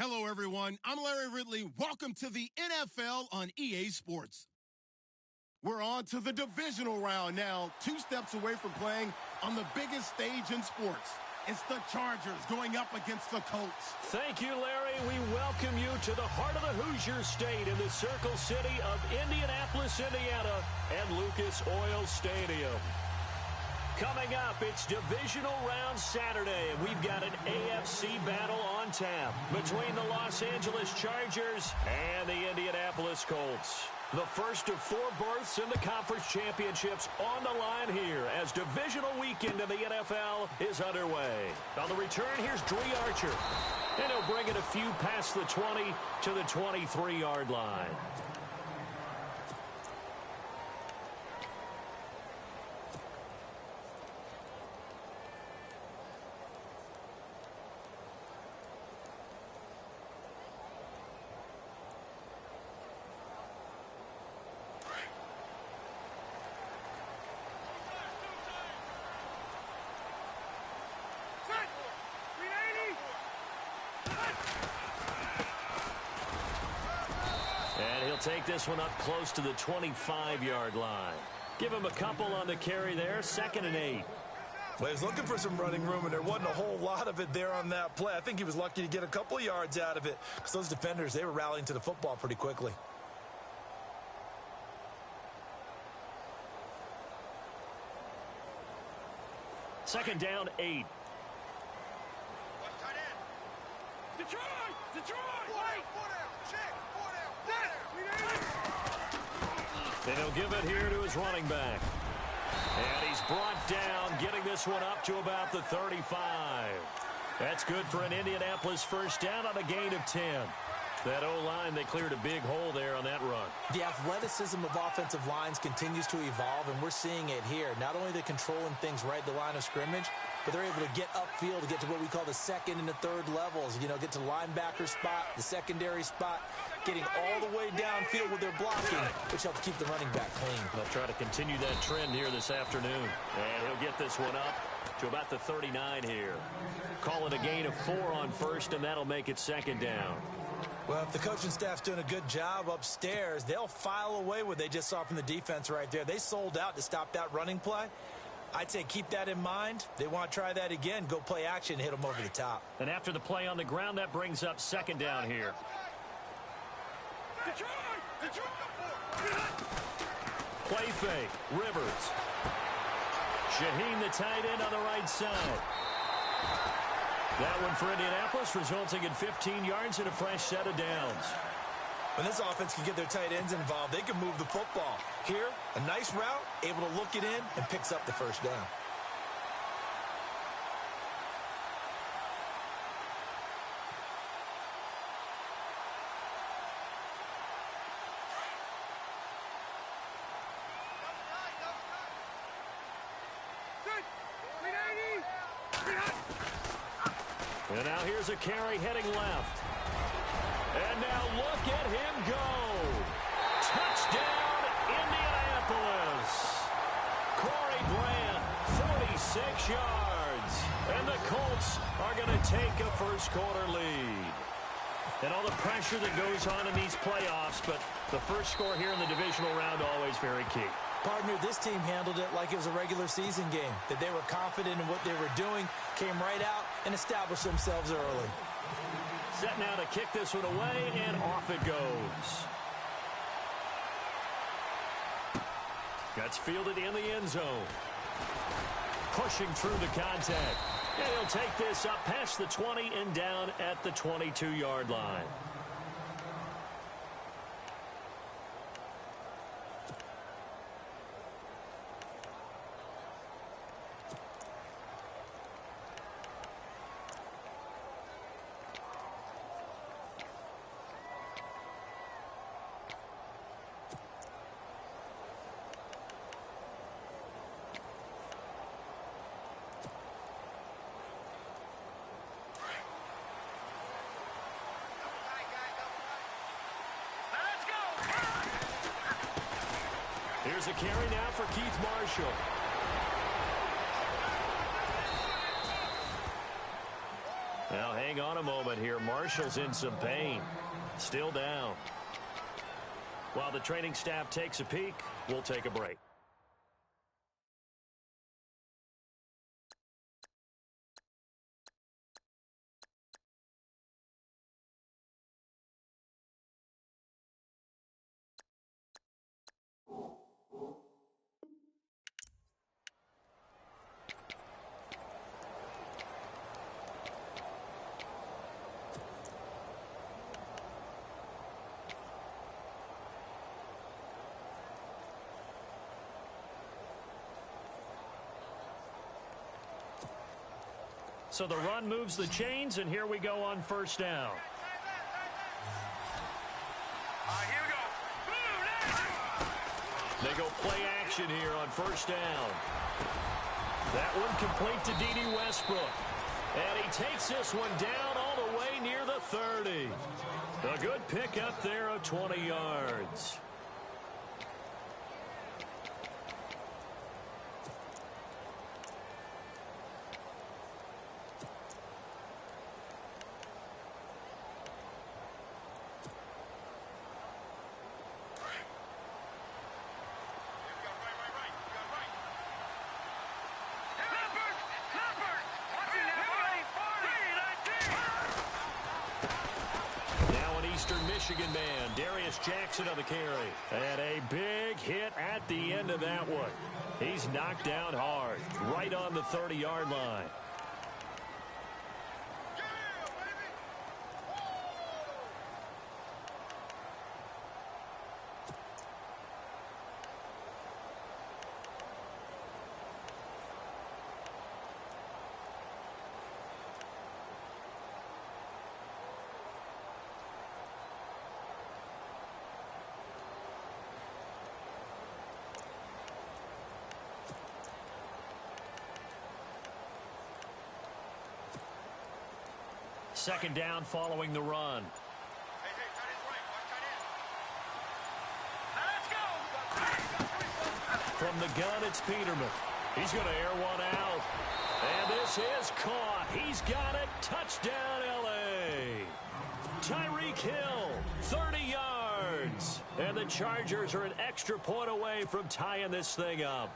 Hello, everyone. I'm Larry Ridley. Welcome to the NFL on EA Sports. We're on to the divisional round now, 2 steps away from playing on the biggest stage in sports. It's the Chargers going up against the Colts. Thank you, Larry. We welcome you to the heart of the Hoosier State in the Circle City of Indianapolis, Indiana, and Lucas Oil Stadium. Coming up, it's divisional round Saturday, and we've got an AFC battle on tap between the Los Angeles Chargers and the Indianapolis Colts. The first of 4 berths in the conference championships on the line here as divisional weekend in the NFL is underway. On the return, here's Dre Archer, and he'll bring it a few past the 20 to the 23-yard line. And he'll take this one up close to the 25-yard line. Give him a couple on the carry there, 2nd and 8. Well, he was looking for some running room, and there wasn't a whole lot of it there on that play. I think he was lucky to get a couple of yards out of it because those defenders, they were rallying to the football pretty quickly. Second down, 8. Detroit! And he'll give it here to his running back. And he's brought down, getting this one up to about the 35. That's good for an Indianapolis first down on a gain of 10. That O-line, they cleared a big hole there on that run. The athleticism of offensive lines continues to evolve, and we're seeing it here. Not only they're controlling things right at the line of scrimmage, but they're able to get upfield to get to what we call the 2nd and the 3rd levels. You know, get to linebacker spot, the secondary spot, getting all the way downfield with their blocking, which helps keep the running back clean. They'll try to continue that trend here this afternoon. And he'll get this one up to about the 39 here. Call it a gain of 4 on first, and that'll make it 2nd down. Well, if the coaching staff's doing a good job upstairs, they'll file away what they just saw from the defense right there. They sold out to stop that running play. I'd say keep that in mind. They want to try that again, go play action, hit them over the top. And after the play on the ground, that brings up 2nd down here. Play fake. Rivers. Shaheen, the tight end, on the right side. That one for Indianapolis, resulting in 15 yards and a fresh set of downs. When this offense can get their tight ends involved, they can move the football. Here, a nice route, able to look it in, and picks up the first down. And now here's a carry heading left. And now look at him go. Touchdown, Indianapolis. Corey Bland, 46 yards. And the Colts are going to take a first-quarter lead. And all the pressure that goes on in these playoffs, but the first score here in the divisional round always very key. Partner, this team handled it like it was a regular season game, that they were confident in what they were doing, came right out and established themselves early. Set now to kick this one away, and off it goes. Gets fielded in the end zone. Pushing through the contact. And he'll take this up past the 20 and down at the 22-yard line. Here's a carry now for Keith Marshall. Now hang on a moment here. Marshall's in some pain. Still down. While the training staff takes a peek, we'll take a break. So the run moves the chains, and here we go on first down. Here we go. They go play action here on first down. That one complete to Dede Westbrook. And he takes this one down all the way near the 30. A good pickup there of 20 yards. Michigan man, Darius Jackson on the carry. And a big hit at the end of that one. He's knocked down hard, right on the 30-yard line. Second down following the run. From the gun, it's Peterman. He's going to air one out. And this is caught. He's got it. Touchdown, L.A. Tyreek Hill, 30 yards. And the Chargers are an extra point away from tying this thing up.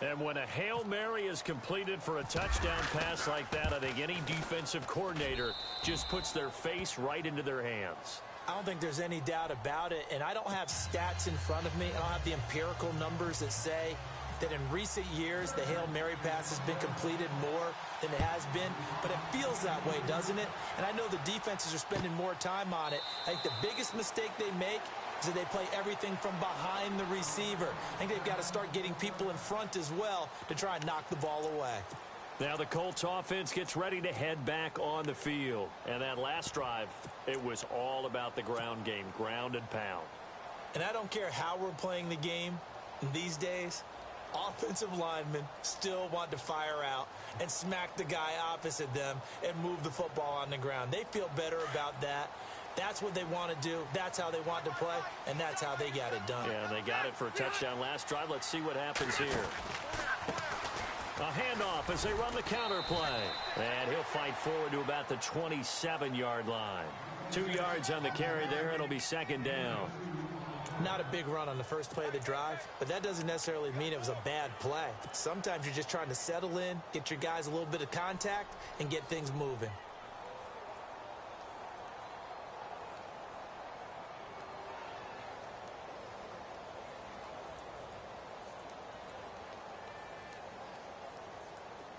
And when a Hail Mary is completed for a touchdown pass like that, I think any defensive coordinator just puts their face right into their hands. I don't think there's any doubt about it, and I don't have stats in front of me. I don't have the empirical numbers that say that in recent years the Hail Mary pass has been completed more than it has been, but it feels that way, doesn't it? And I know the defenses are spending more time on it. I think the biggest mistake they make is that they play everything from behind the receiver. I think they've got to start getting people in front as well to try and knock the ball away. Now the Colts offense gets ready to head back on the field. And that last drive, it was all about the ground game, ground and pound. And I don't care how we're playing the game these days, offensive linemen still want to fire out and smack the guy opposite them and move the football on the ground. They feel better about that. That's what they want to do. That's how they want to play, and that's how they got it done. Yeah, they got it for a touchdown last drive. Let's see what happens here. A handoff as they run the counter play. And he'll fight forward to about the 27-yard line. 2 yards on the carry there. It'll be second down. Not a big run on the first play of the drive, but that doesn't necessarily mean it was a bad play. Sometimes you're just trying to settle in, get your guys a little bit of contact, and get things moving.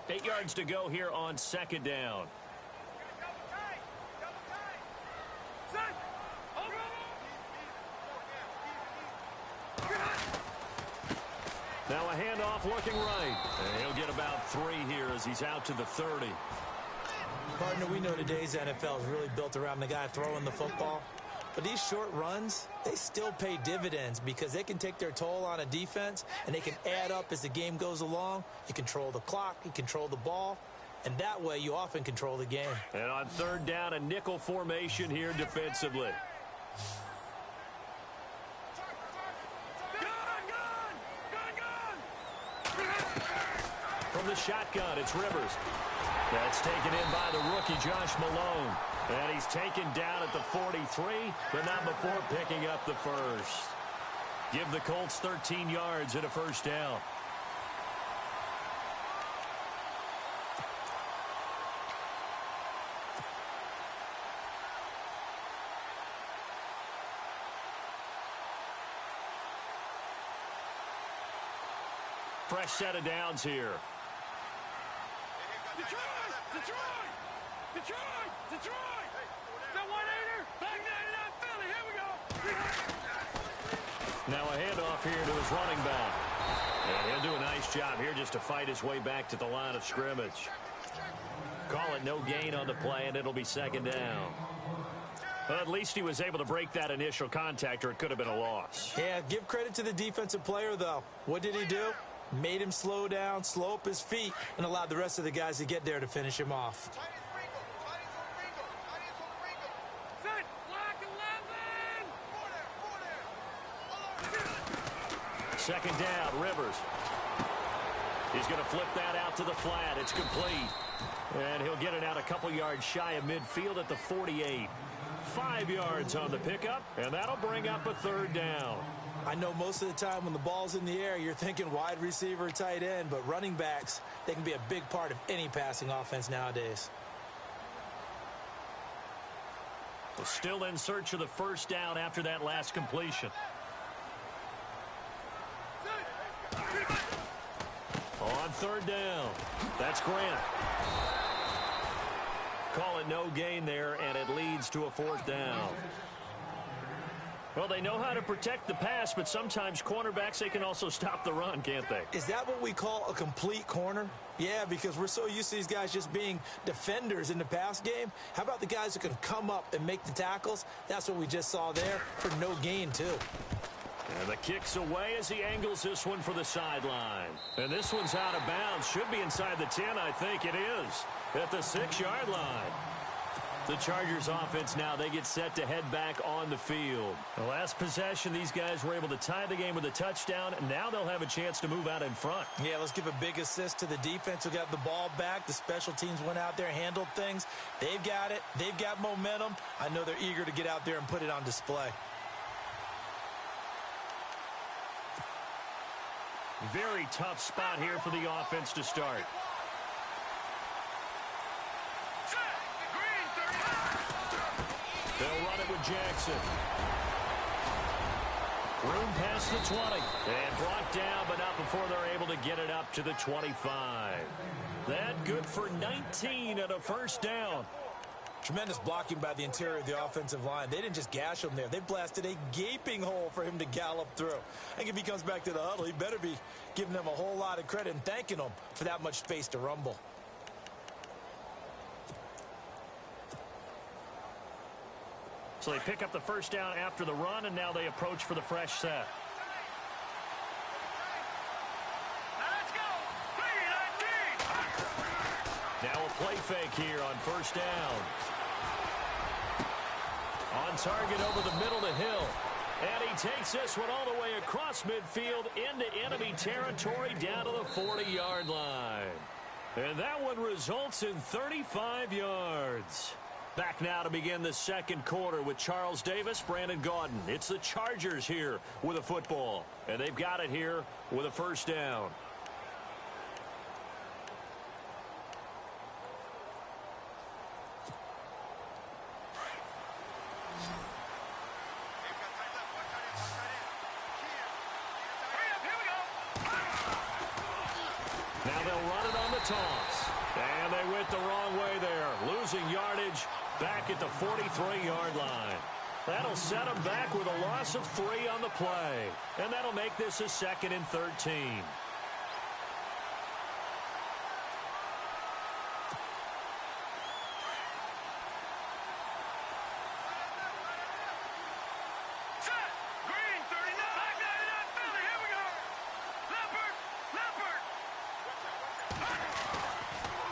Eight yards to go here on second down. Now a handoff looking right. And he'll get about 3 here as he's out to the 30. Partner, we know today's NFL is really built around the guy throwing the football. But these short runs, they still pay dividends because they can take their toll on a defense and they can add up as the game goes along. You control the clock, you control the ball, and that way you often control the game. And on third down, a nickel formation here defensively. From the shotgun, it's Rivers. That's taken in by the rookie Josh Malone. And he's taken down at the 43, but not before picking up the first. Give the Colts 13 yards and a first down. Fresh set of downs here. Detroit! Detroit! Detroit! Detroit! The 1-8er! Back 99 Philly! Here we go! Now a handoff here to his running back. And he'll do a nice job here just to fight his way back to the line of scrimmage. Call it no gain on the play, and it'll be second down. Well, at least he was able to break that initial contact, or it could have been a loss. Yeah, give credit to the defensive player, though. What did he do? Made him slow down, slow up his feet, and allowed the rest of the guys to get there to finish him off. Set! Block 11! Second down, Rivers. He's going to flip that out to the flat. It's complete. And he'll get it out a couple yards shy of midfield at the 48. 5 yards on the pickup, and that'll bring up a third down. I know most of the time when the ball's in the air, you're thinking wide receiver, tight end, but running backs, they can be a big part of any passing offense nowadays. We're still in search of the first down after that last completion. On third down, that's Grant. Call it no gain there, and it leads to a fourth down. Well, they know how to protect the pass, but sometimes cornerbacks, they can also stop the run, can't they? Is that what we call a complete corner? Yeah, because we're so used to these guys just being defenders in the pass game. How about the guys who can come up and make the tackles? That's what we just saw there for no gain, too. And the kick's away as he angles this one for the sideline. And this one's out of bounds. Should be inside the 10, I think it is, at the 6-yard line. The Chargers offense now, they get set to head back on the field. The last possession, these guys were able to tie the game with a touchdown, and now they'll have a chance to move out in front. Yeah, let's give a big assist to the defense who got the ball back. The special teams went out there, handled things. They've got it. They've got momentum. I know they're eager to get out there and put it on display. Very tough spot here for the offense to start. They'll run it with Jackson. Room past the 20. And brought down, but not before they're able to get it up to the 25. That good for 19 and a first down. Tremendous blocking by the interior of the offensive line. They didn't just gash him there. They blasted a gaping hole for him to gallop through. I think if he comes back to the huddle, he better be giving them a whole lot of credit and thanking them for that much space to rumble. So they pick up the first down after the run, and now they approach for the fresh set. Let's go! 3-19! Now a play fake here on first down. On target over the middle to Hill. And he takes this one all the way across midfield into enemy territory down to the 40-yard line. And that one results in 35 yards. Back now to begin the second quarter with Charles Davis, Brandon Gaudin. It's the Chargers here with a football. And they've got it here with a first down. Now they'll run it on the toss. And they went the wrong way there, losing yardage back at the 43-yard line. That'll set them back with a loss of 3 on the play. And that'll make this a 2nd and 13. Set! Green, 39! Back 99 Philly! Here we go! Leopard! Leopard!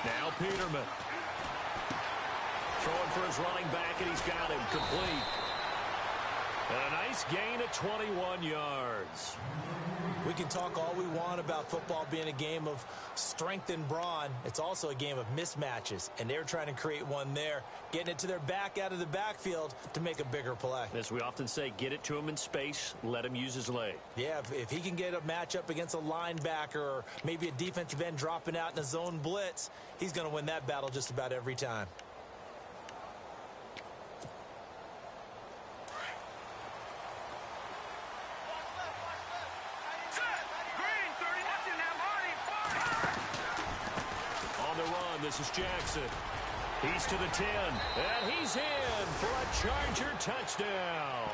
Now Peterman. Throwing for his running back, and he's got him complete. And a nice gain of 21 yards. We can talk all we want about football being a game of strength and brawn. It's also a game of mismatches, and they're trying to create one there, getting it to their back out of the backfield to make a bigger play. As we often say, get it to him in space, let him use his leg. Yeah, if he can get a matchup against a linebacker or maybe a defensive end dropping out in a zone blitz, he's going to win that battle just about every time. This is Jackson. He's to the 10, and he's in for a Charger touchdown.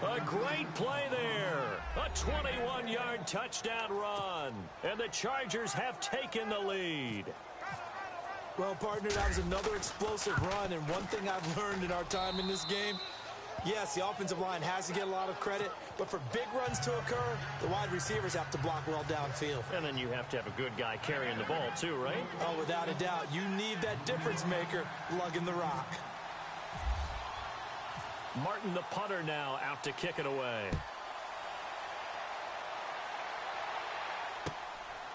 A great play there. A 21-yard touchdown run, and the Chargers have taken the lead. Well, partner, that was another explosive run, and one thing I've learned in our time in this game, yes, the offensive line has to get a lot of credit, but for big runs to occur, the wide receivers have to block well downfield. And then you have to have a good guy carrying the ball too, right? Oh, without a doubt. You need that difference maker lugging the rock. Martin, the punter, now out to kick it away.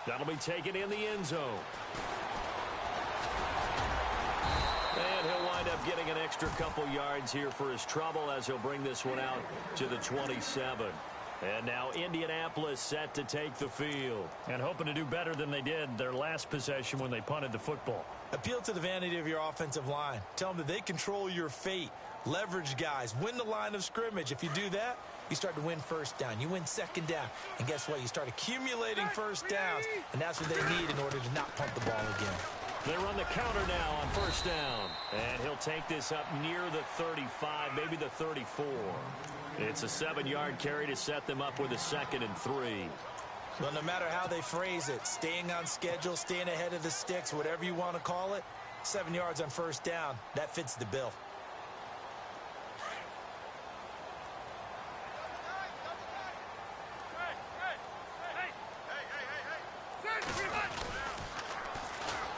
That'll be taken in the end zone. And he'll wind up getting an extra couple yards here for his trouble as he'll bring this one out to the 27. And now Indianapolis set to take the field. And hoping to do better than they did their last possession when they punted the football. Appeal to the vanity of your offensive line. Tell them that they control your fate. Leverage guys. Win the line of scrimmage. If you do that, you start to win first down. You win second down. And guess what? You start accumulating first downs. And that's what they need in order to not punt the ball again. They run the counter now on first down. And he'll take this up near the 35, maybe the 34. It's a 7-yard carry to set them up with a 2nd and 3. Well, no matter how they phrase it, staying on schedule, staying ahead of the sticks, whatever you want to call it, 7 yards on first down, that fits the bill.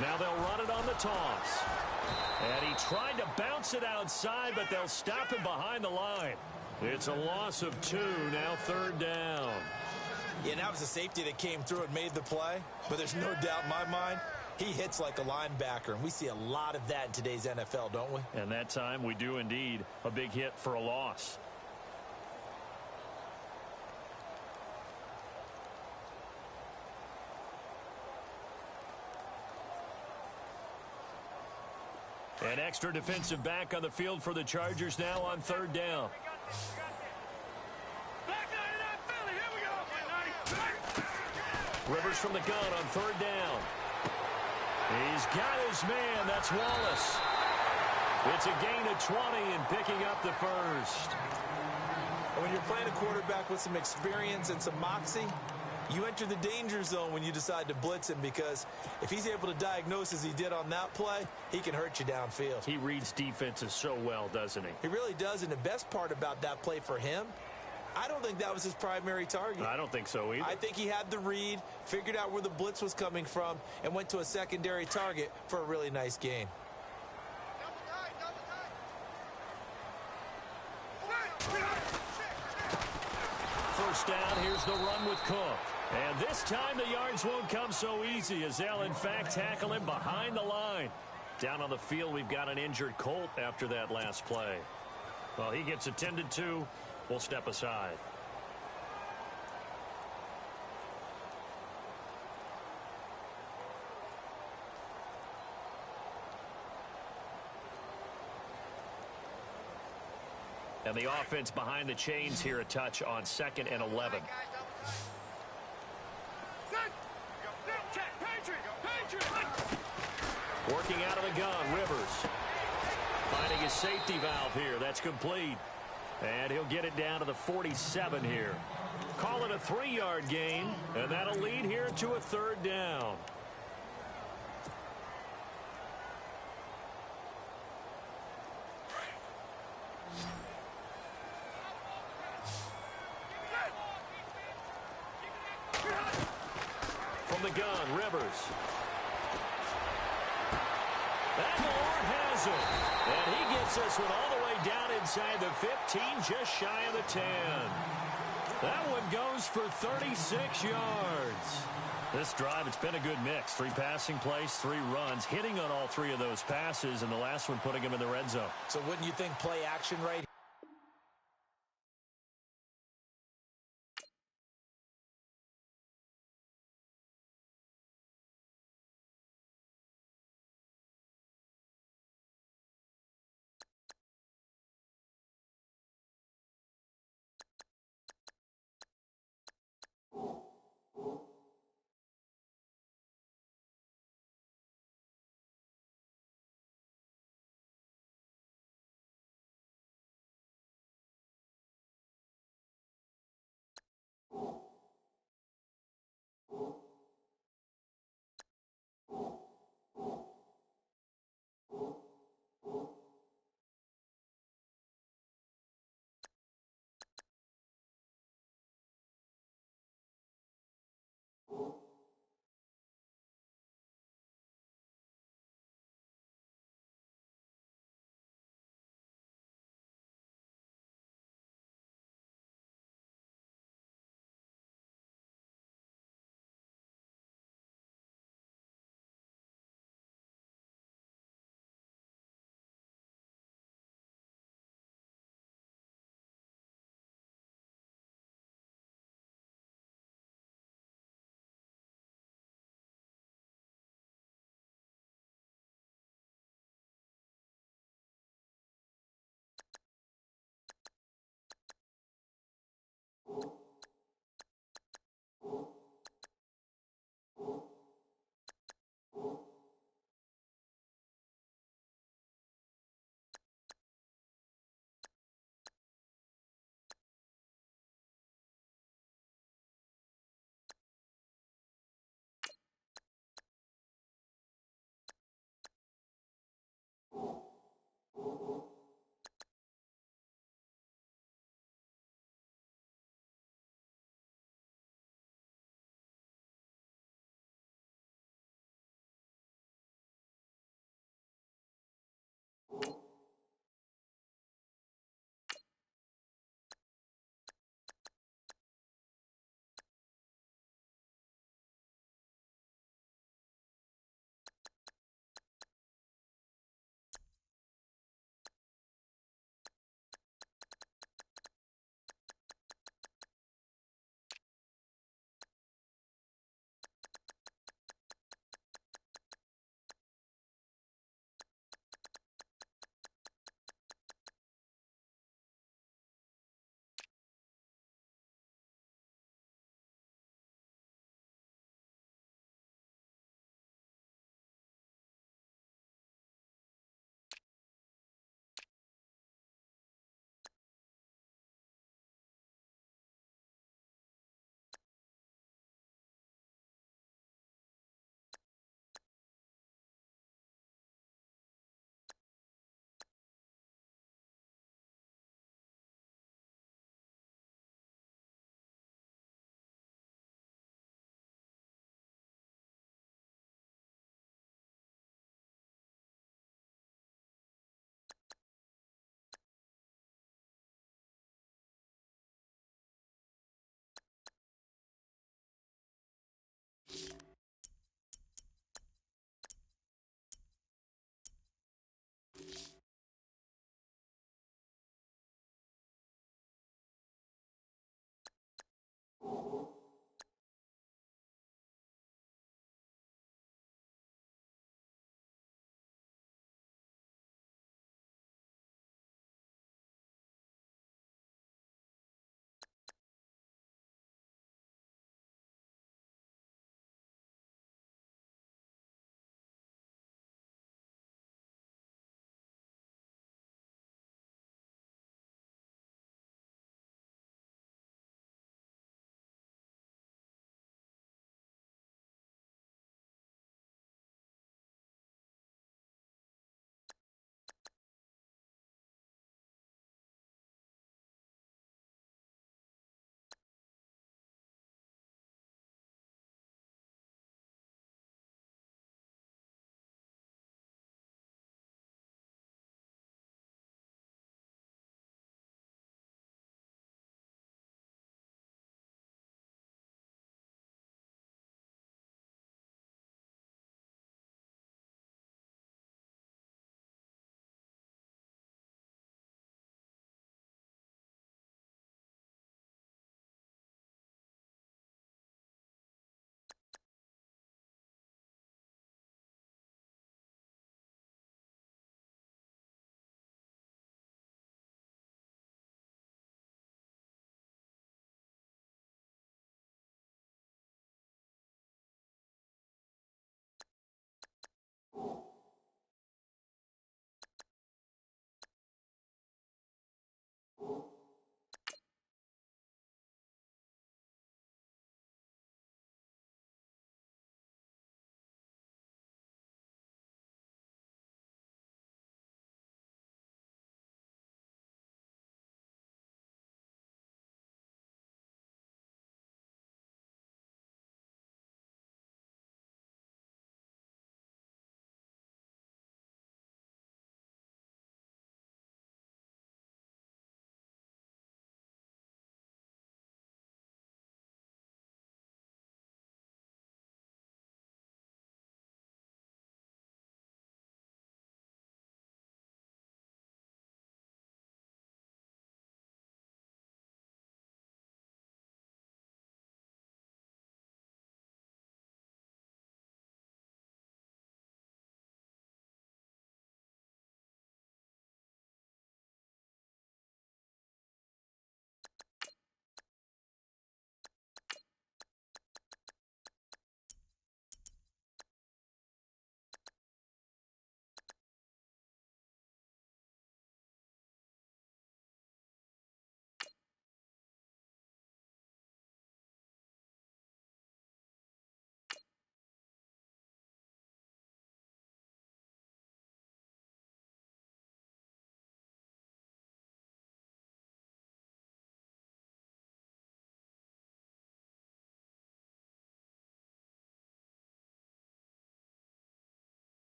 Now they'll run it on the toss. And he tried to bounce it outside, but they'll stop him behind the line. It's a loss of 2, now 3rd down. Yeah, that was a safety that came through and made the play, but there's no doubt in my mind, he hits like a linebacker, and we see a lot of that in today's NFL, don't we? And that time we do indeed a big hit for a loss. An extra defensive back on the field for the Chargers now on 3rd down. Rivers from the gun on 3rd down. He's got his man. That's Wallace. It's a gain of 20 and picking up the first. And when you're playing a quarterback with some experience and some moxie, you enter the danger zone when you decide to blitz him, because if he's able to diagnose as he did on that play, he can hurt you downfield. He reads defenses so well, doesn't he? He really does, and the best part about that play for him, I don't think that was his primary target. I don't think so either. I think he had the read, figured out where the blitz was coming from, and went to a secondary target for a really nice gain. First down, here's the run with Cook. And this time the yards won't come so easy as they'll in fact tackle him behind the line. Down on the field, we've got an injured Colt after that last play. Well, he gets attended to. We'll step aside. And the offense behind the chains here, a touch on 2nd and 11. Working out of the gun, Rivers. Finding his safety valve here. That's complete. And he'll get it down to the 47 here. Call it a 3-yard gain, and that'll lead here to a 3rd down. From the gun, Rivers. And Moore has it. And he gets this one all the way down inside the 15, just shy of the 10. That one goes for 36 yards. This drive, it's been a good mix. 3 passing plays, 3 runs, hitting on all 3 of those passes, and the last one putting him in the red zone. So wouldn't you think play action right here?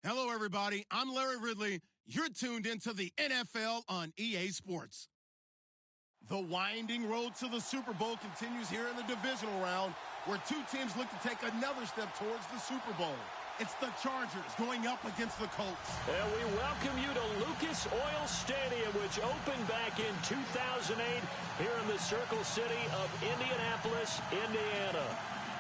Hello, everybody. I'm Larry Ridley. You're tuned into the NFL on EA Sports. The winding road to the Super Bowl continues here in the divisional round, where two teams look to take another step towards the Super Bowl. It's the Chargers going up against the Colts. And we welcome you to Lucas Oil Stadium, which opened back in 2008 here in the Circle City of Indianapolis, Indiana.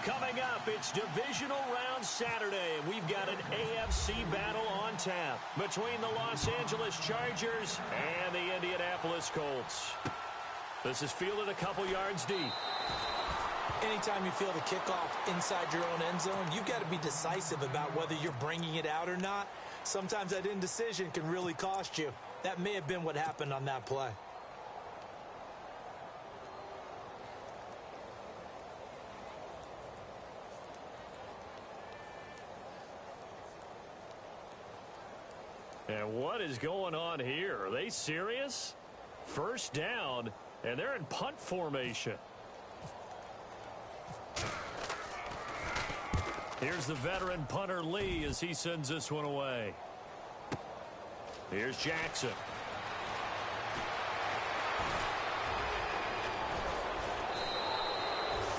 Coming up, it's Divisional Round Saturday, and we've got an AFC battle on tap between the Los Angeles Chargers and the Indianapolis Colts. This is fielded a couple yards deep. Anytime you field a kickoff inside your own end zone, you've got to be decisive about whether you're bringing it out or not. Sometimes that indecision can really cost you. That may have been what happened on that play. And what is going on here? Are they serious? First down, and they're in punt formation. Here's the veteran punter Lee as he sends this one away. Here's Jackson.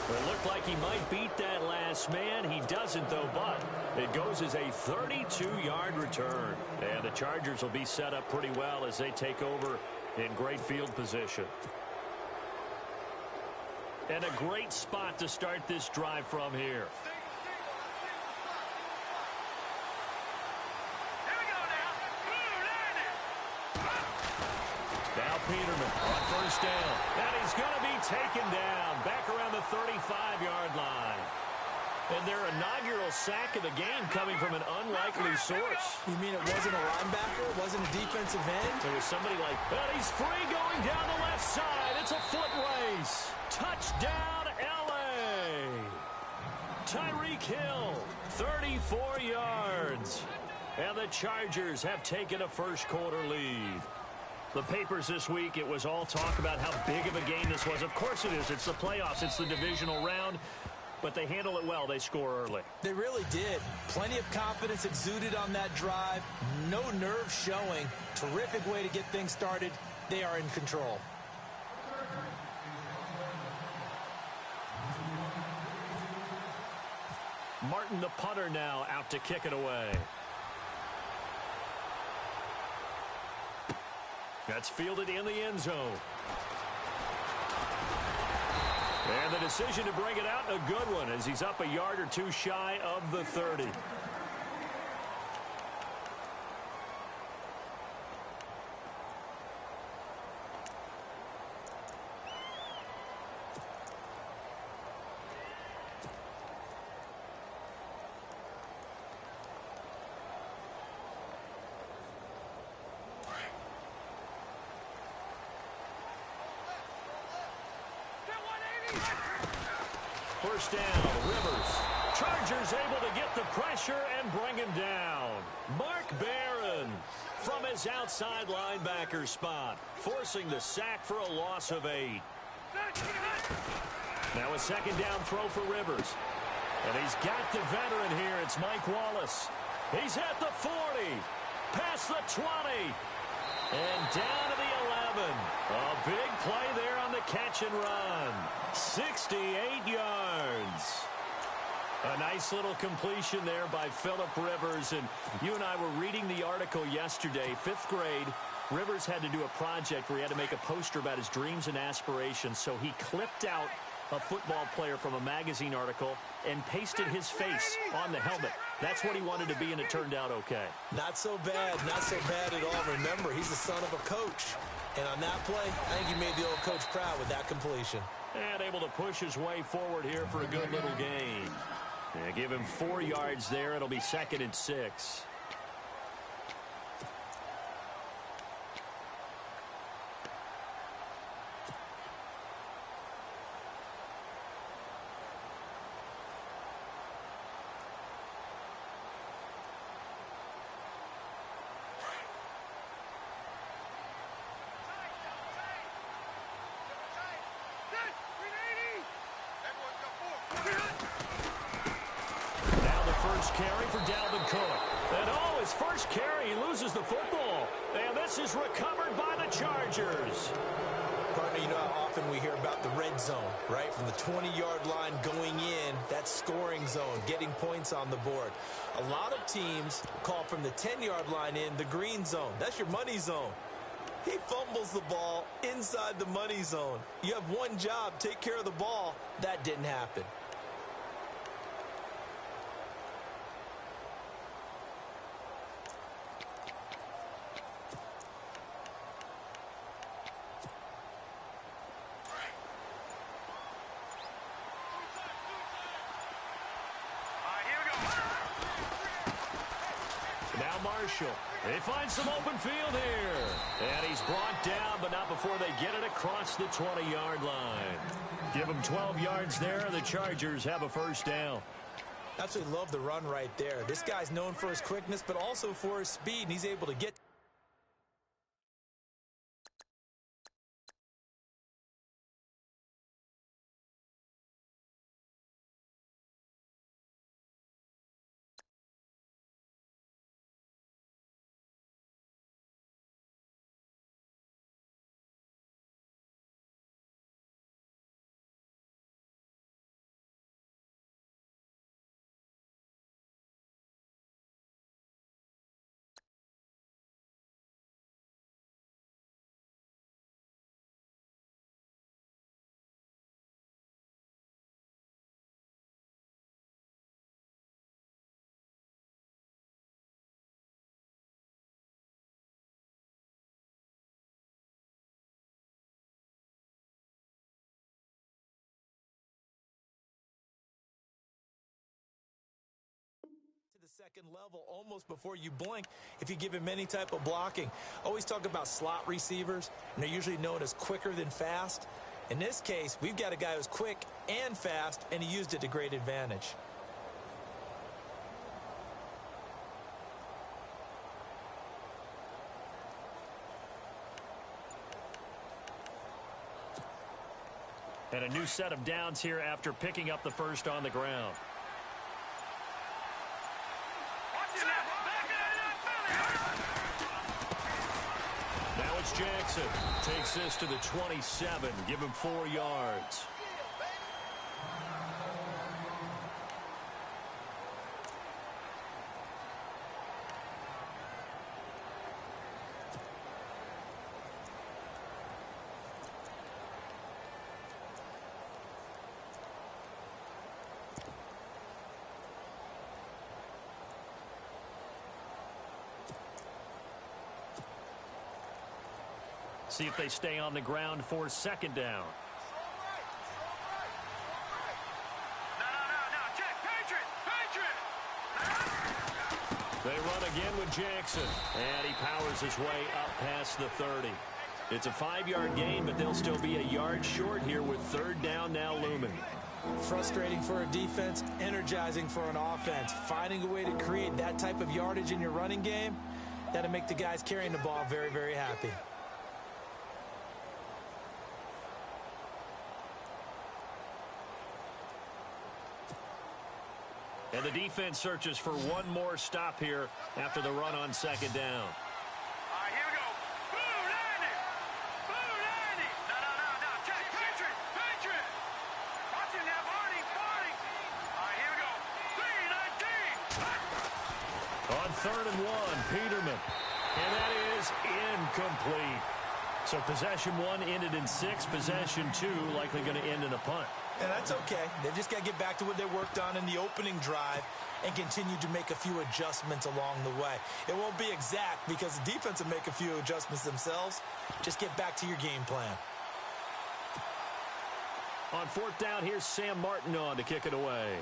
It looked like he might beat that last man. He doesn't, though, but it goes as a 32-yard return. And the Chargers will be set up pretty well as they take over in great field position. And a great spot to start this drive from here. Now Peterman on first down. And he's going to be taken down back around the 35-yard line. And their inaugural sack of the game coming from an unlikely source. You mean it wasn't a linebacker? It wasn't a defensive end? There was somebody like, and he's free going down the left side. It's a foot race. Touchdown, L.A. Tyreek Hill, 34 yards. And the Chargers have taken a first-quarter lead. The papers this week, it was all talk about how big of a game this was. Of course it is. It's the playoffs. It's the divisional round. But they handle it well. They score early. They really did. Plenty of confidence exuded on that drive. No nerve showing. Terrific way to get things started. They are in control. Martin, the punter, now out to kick it away. That's fielded in the end zone. And the decision to bring it out, a good one, as he's up a yard or two shy of the 30. First down, Rivers. Chargers able to get the pressure and bring him down. Mark Barron from his outside linebacker spot, forcing the sack for a loss of 8. Now a second down throw for Rivers. And he's got the veteran here. It's Mike Wallace. He's at the 40, past the 20, and down to the 11. A big play there on the catch and run. 68 yards. A nice little completion there by Phillip Rivers. And you and I were reading the article yesterday, 5th grade. Rivers had to do a project where he had to make a poster about his dreams and aspirations. So he clipped out a football player from a magazine article and pasted his face on the helmet. That's what he wanted to be, and it turned out okay. Not so bad. Not so bad at all. Remember, he's the son of a coach. And on that play, I think he made the old coach proud with that completion. And able to push his way forward here for a good little gain. And give him 4 yards there. It'll be 2nd and 6. Carry for Dalvin Cook. And oh, his first carry, he loses the football. And this is recovered by the Chargers. Partner, you know how often we hear about the red zone, right? From the 20-yard line going in, that scoring zone, getting points on the board. A lot of teams call from the 10-yard line in the green zone. That's your money zone. He fumbles the ball inside the money zone. You have one job, take care of the ball. That didn't happen. They find some open field here. And he's brought down, but not before they get it across the 20-yard line. Give them 12 yards there. The Chargers have a first down. Absolutely love the run right there. This guy's known for his quickness, but also for his speed, and he's able to get second level almost before you blink if you give him any type of blocking. Always talk about slot receivers, and they're usually known as quicker than fast. In this case, we've got a guy who's quick and fast, and he used it to great advantage. And a new set of downs here after picking up the first on the ground. Now it's Jackson. Takes this to the 27. Give him 4 yards. See if they stay on the ground for second down. They run again with Jackson, and he powers his way up past the 30. It's a 5-yard gain, but they'll still be a yard short here with third down now looming. Frustrating for a defense, energizing for an offense. Finding a way to create that type of yardage in your running game, that'll make the guys carrying the ball very, very happy. And the defense searches for one more stop here after the run on second down. All right, here we go. Boo, Landy! Boo, Landy! No. Check, Patriot! Watch him now, Barney! All right, here we go. 3-19! On 3rd and 1, Peterman. And that is incomplete. So possession 1 ended in 6. Possession 2 likely going to end in a punt. And that's okay. They've just got to get back to what they worked on in the opening drive and continue to make a few adjustments along the way. It won't be exact because the defense will make a few adjustments themselves. Just get back to your game plan. On 4th down, here's Sam Martin on to kick it away.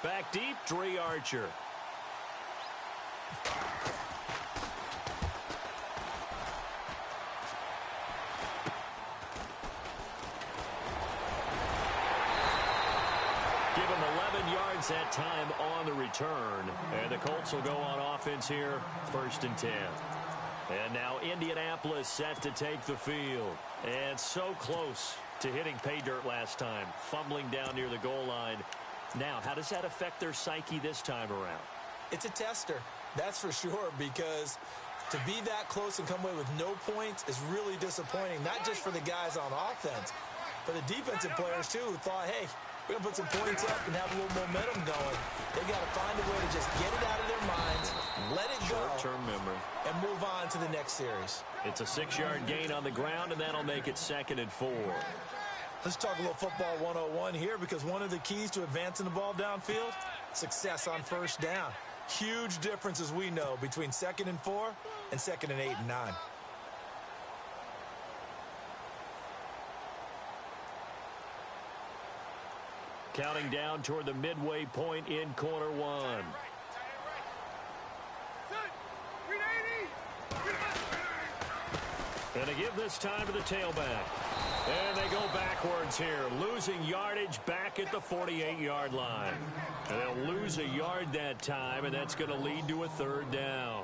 Back deep, Dre Archer. That time on the return, and the Colts will go on offense here, 1st and 10. And now Indianapolis set to take the field, and so close to hitting pay dirt last time, fumbling down near the goal line. Now, how does that affect their psyche this time around? It's a tester. That's for sure, because to be that close and come away with no points is really disappointing, not just for the guys on offense, but the defensive players, too, who thought, hey, we're going to put some points up and have a little momentum going. They got to find a way to just get it out of their minds, let it go, short-term memory, and move on to the next series. It's a 6-yard gain on the ground, and that'll make it 2nd and 4. Let's talk a little football 101 here, because one of the keys to advancing the ball downfield, success on first down. Huge difference, as we know, between 2nd and 4 and 2nd and 8 and 9. Counting down toward the midway point in quarter 1. And they give this time to the tailback. And they go backwards here, losing yardage back at the 48-yard line. And they'll lose a yard that time, and that's going to lead to a 3rd down.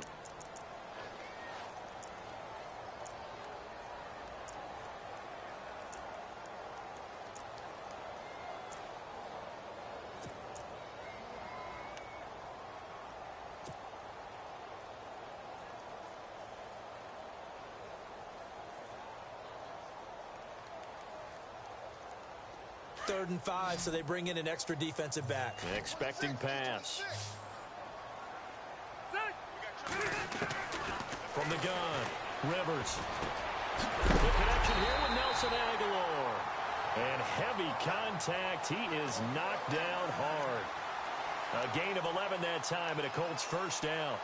Third and 5, so they bring in an extra defensive back. Expecting pass. From the gun, Rivers. The connection here with Nelson Aguilar. And heavy contact. He is knocked down hard. A gain of 11 that time, and a Colts 1st down.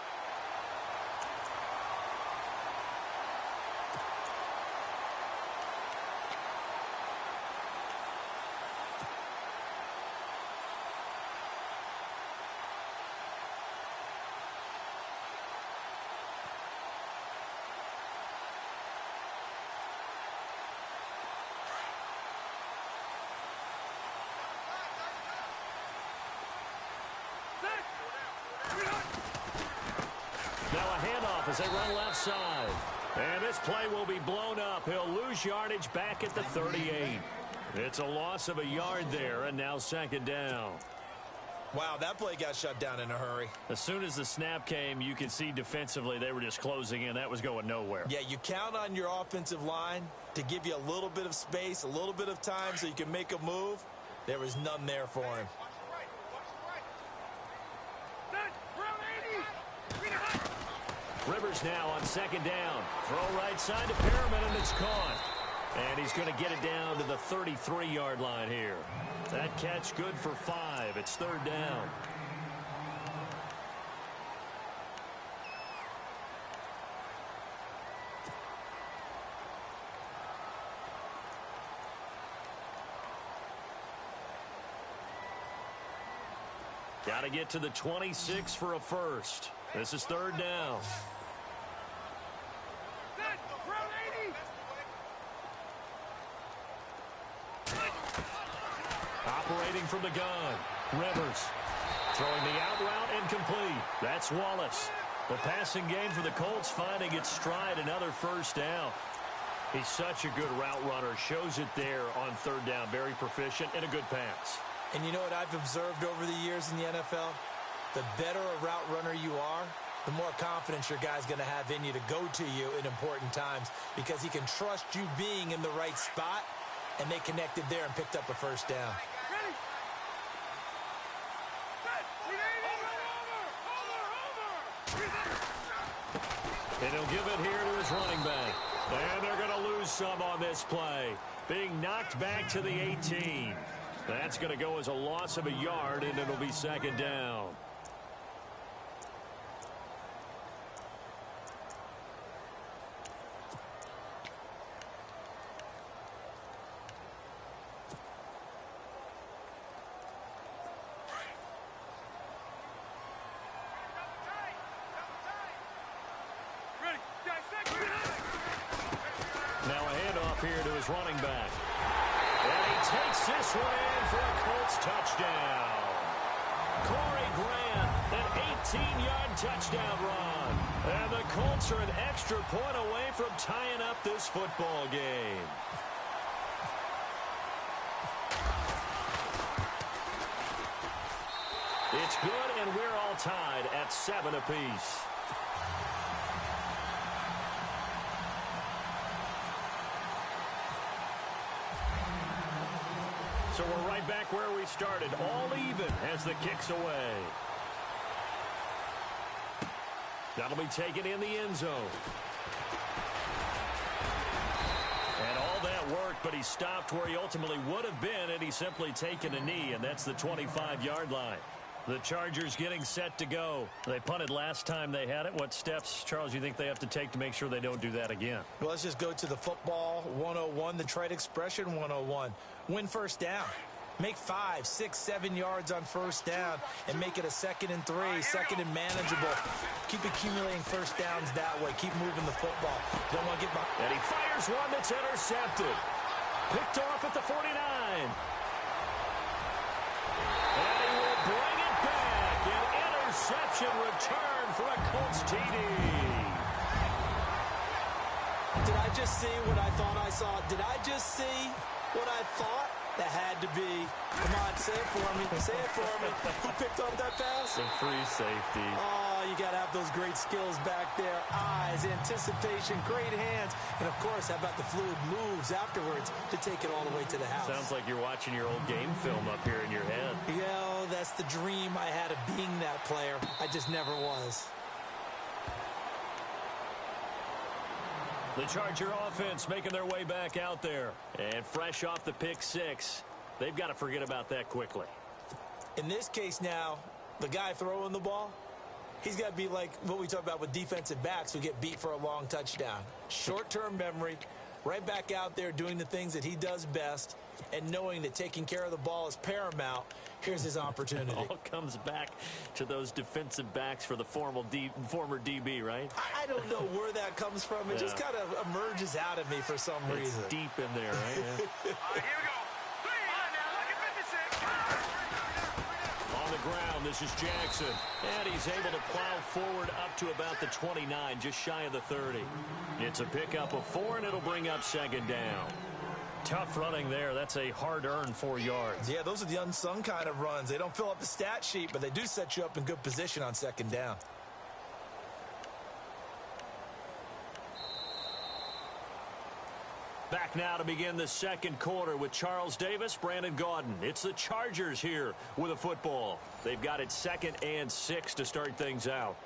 Now a handoff as they run left side. And this play will be blown up. He'll lose yardage back at the 38. It's a loss of a yard there, and now 2nd down. Wow, that play got shut down in a hurry. As soon as the snap came, you could see defensively they were just closing in. That was going nowhere. Yeah, you count on your offensive line to give you a little bit of space, a little bit of time so you can make a move. There was none there for him. Rivers now on 2nd down. Throw right side to Perriman, and it's caught. And he's going to get it down to the 33-yard line here. That catch good for 5. It's 3rd down. Got to get to the 26 for a first. This is 3rd down. Operating from the gun, Rivers. Throwing the out route incomplete. That's Wallace. The passing game for the Colts finding its stride, another 1st down. He's such a good route runner. Shows it there on 3rd down. Very proficient and a good pass. And you know what I've observed over the years in the NFL? The better a route runner you are, the more confidence your guy's going to have in you to go to you in important times, because he can trust you being in the right spot, and they connected there and picked up a 1st down. And he'll give it here to his running back. And they're going to lose some on this play. Being knocked back to the 18. That's going to go as a loss of a yard, and it'll be 2nd down. Now a handoff here to his running back. And he takes this one in for a Colts touchdown. Corey Grant, an 18-yard touchdown run. And the Colts are an extra point away from tying up this football game. It's good, and we're all tied at 7 apiece. So we're right back where we started, all even as the kick's away. That'll be taken in the end zone. And all that worked, but he stopped where he ultimately would have been, and he's simply taken a knee, and that's the 25-yard line. The Chargers getting set to go. They punted last time they had it. What steps, Charles, you think they have to take to make sure they don't do that again? Well, let's just go to the football 101, the trite expression 101. Win first down. Make 5, 6, 7 yards on first down and make it a 2nd and 3, 2nd and manageable. Keep accumulating first downs that way. Keep moving the football. Don't want to get behind. And he fires one that's intercepted. Picked off at the 49. And he will bring it back. An interception return for a Colts TD. Did I just see what I thought I saw? Did I just see what I thought? That had to be. Come on, say it for me. Say it for me. Who picked up that pass? The free safety. Oh, you got to have those great skills back there. Eyes, anticipation, great hands. And, of course, how about the fluid moves afterwards to take it all the way to the house? Sounds like you're watching your old game film up here in your head. Yeah, that's the dream I had of being that player. I just never was. The Charger offense making their way back out there. And fresh off the pick 6, they've got to forget about that quickly. In this case now, the guy throwing the ball, he's got to be like what we talk about with defensive backs who get beat for a long touchdown. Short-term memory, right back out there doing the things that he does best, and knowing that taking care of the ball is paramount. Here's his opportunity. It all comes back to those defensive backs for the former DB, right? I don't know where that comes from. It just kind of emerges out of me for some reason. It's deep in there, right? Yeah. All right, here we go. 3. Now, look at 56. On the ground, this is Jackson. And he's able to plow forward up to about the 29, just shy of the 30. It's a pickup of 4, and it'll bring up 2nd down. Tough running there. That's a hard-earned 4 yards. Yeah, those are the unsung kind of runs. They don't fill up the stat sheet, but they do set you up in good position on 2nd down. Back now to begin the second quarter with Charles Davis, Brandon Gaudin. It's the Chargers here with a football. They've got it 2nd and 6 to start things out.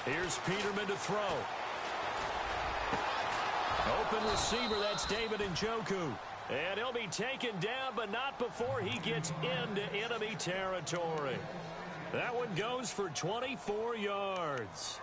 Here's Peterman to throw. Open receiver, that's David Njoku. And he'll be taken down, but not before he gets into enemy territory. That one goes for 24 yards.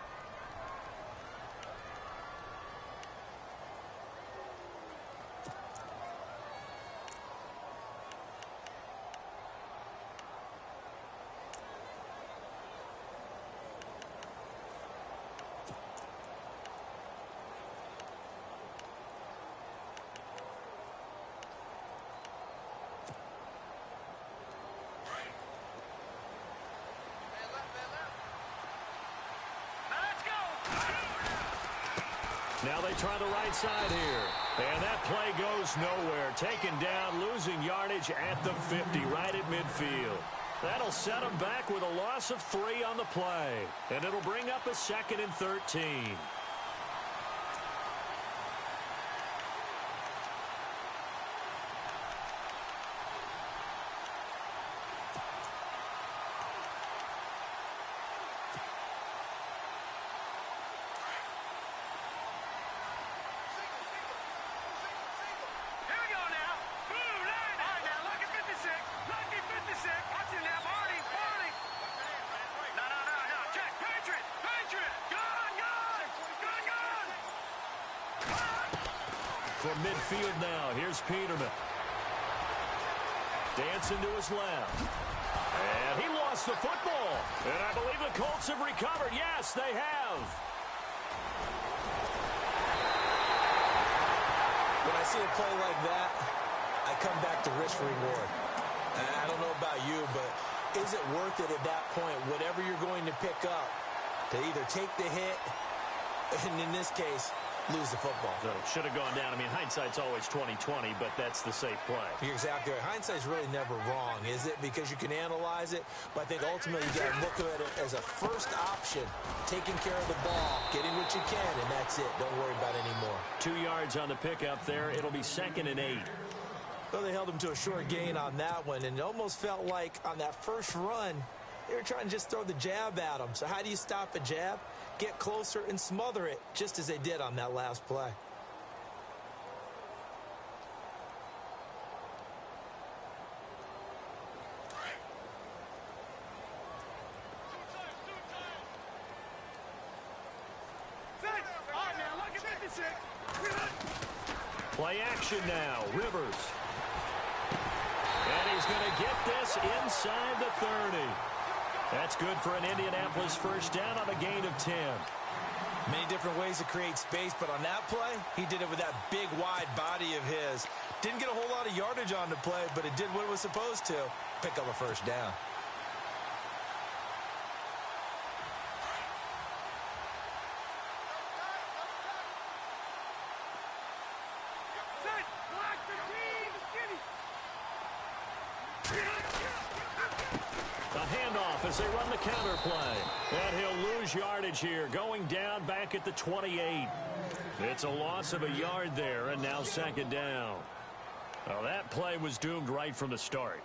Now they try the right side here. And that play goes nowhere. Taken down, losing yardage at the 50, right at midfield. That'll set them back with a loss of 3 on the play. And it'll bring up a 2nd and 13. From midfield now, here's Peterman. Dancing to his left. And he lost the football. And I believe the Colts have recovered. Yes, they have. When I see a play like that, I come back to risk reward. I don't know about you, but is it worth it at that point, whatever you're going to pick up, to either take the hit, and in this case, lose the football? So it should have gone down. I mean, hindsight's always 20/20, but that's the safe play. You're exactly right. Hindsight's really never wrong, is it? Because you can analyze it, but I think ultimately you got to look at it as a first option, taking care of the ball, getting what you can, and that's it. Don't worry about it anymore. 2 yards on the pickup there. It'll be 2nd and 8. Well, they held him to a short gain on that one, and it almost felt like on that first run, they were trying to just throw the jab at him. So how do you stop a jab? Get closer and smother it, just as they did on that last play. Play action now. Rivers. And he's going to get this inside the 30. That's good for an Indianapolis first down on a gain of 10. Many different ways to create space, but on that play, he did it with that big, wide body of his. Didn't get a whole lot of yardage on the play, but it did what it was supposed to. Pick up a first down. As they run the counter play. And he'll lose yardage here, going down back at the 28. It's a loss of a yard there, and now 2nd down. Well, that play was doomed right from the start.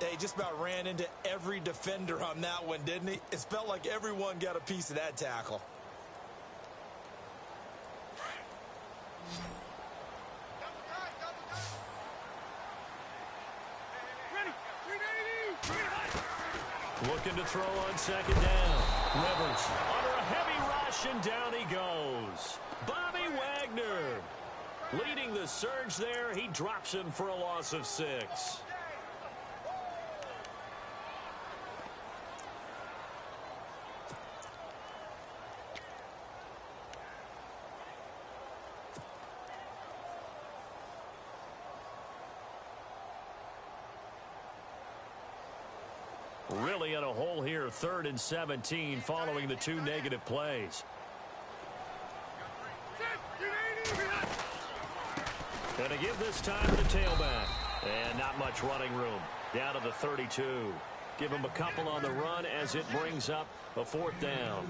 He just about ran into every defender on that one, didn't he? It felt like everyone got a piece of that tackle. Looking to throw on 2nd down. Rivers under a heavy rush, and down he goes. Bobby Wagner leading the surge there. He drops him for a loss of 6. Really in a hole here, 3rd and 17 following the 2 negative plays. Going to give this time to the tailback. And not much running room. Down to the 32. Give him a couple on the run as it brings up a 4th down.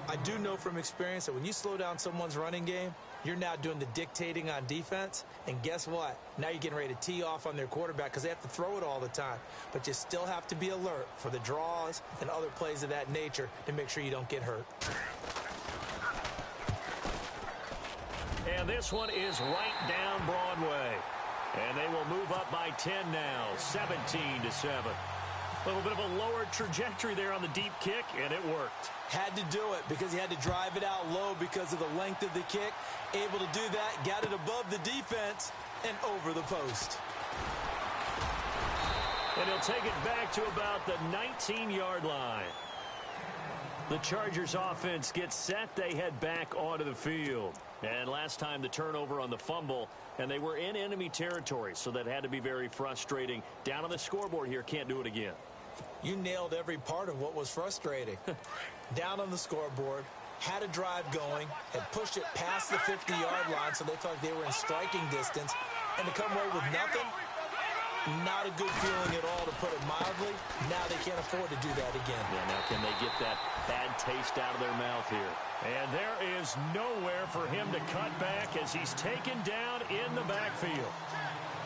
I do know from experience that when you slow down someone's running game, you're now doing the dictating on defense. And guess what? Now you're getting ready to tee off on their quarterback because they have to throw it all the time. But you still have to be alert for the draws and other plays of that nature to make sure you don't get hurt. And this one is right down Broadway. And they will move up by 10 now, 17-7. A little bit of a lower trajectory there on the deep kick, and it worked. Had to do it because he had to drive it out low because of the length of the kick. Able to do that, got it above the defense and over the post. And he'll take it back to about the 19-yard line. The Chargers offense gets set. They head back onto the field. And last time the turnover on the fumble, and they were in enemy territory, so that had to be very frustrating. Down on the scoreboard here, can't do it again. You nailed every part of what was frustrating. Down on the scoreboard, had a drive going, had pushed it past the 50-yard line so they felt like they were in striking distance, and to come away with nothing, not a good feeling at all, to put it mildly. Now they can't afford to do that again. Yeah, now can they get that bad taste out of their mouth here? And there is nowhere for him to cut back as he's taken down in the backfield.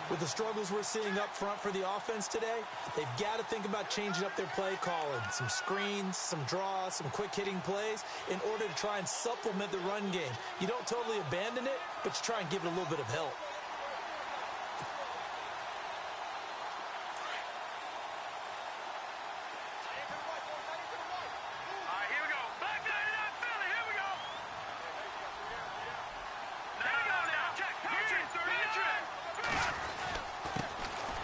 With the struggles we're seeing up front for the offense today, they've got to think about changing up their play calling. Some screens, some draws, some quick-hitting plays in order to try and supplement the run game. You don't totally abandon it, but you try and give it a little bit of help.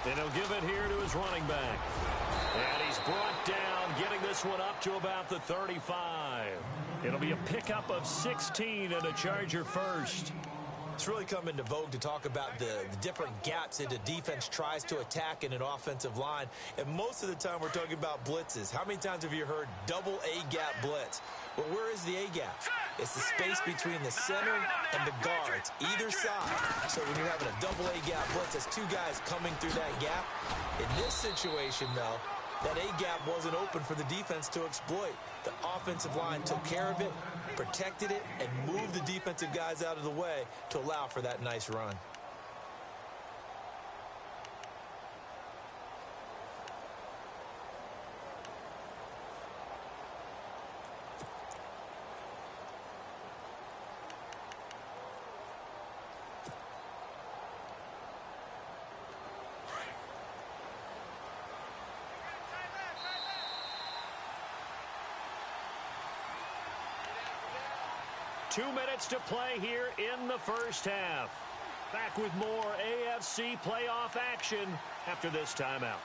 And he'll give it here to his running back. And he's brought down, getting this one up to about the 35. It'll be a pickup of 16 and a Charger first. It's really come into vogue to talk about the different gaps that the defense tries to attack in an offensive line. And most of the time we're talking about blitzes. How many times have you heard double A-gap blitz? Well, where is the A-gap? It's the space between the center and the guards, either side. So when you're having a double A-gap blitz, that's two guys coming through that gap. In this situation, though, that A-gap wasn't open for the defense to exploit. The offensive line took care of it, protected it, and moved the defensive guys out of the way to allow for that nice run. Two minutes to play here in the first half. Back with more AFC playoff action after this timeout.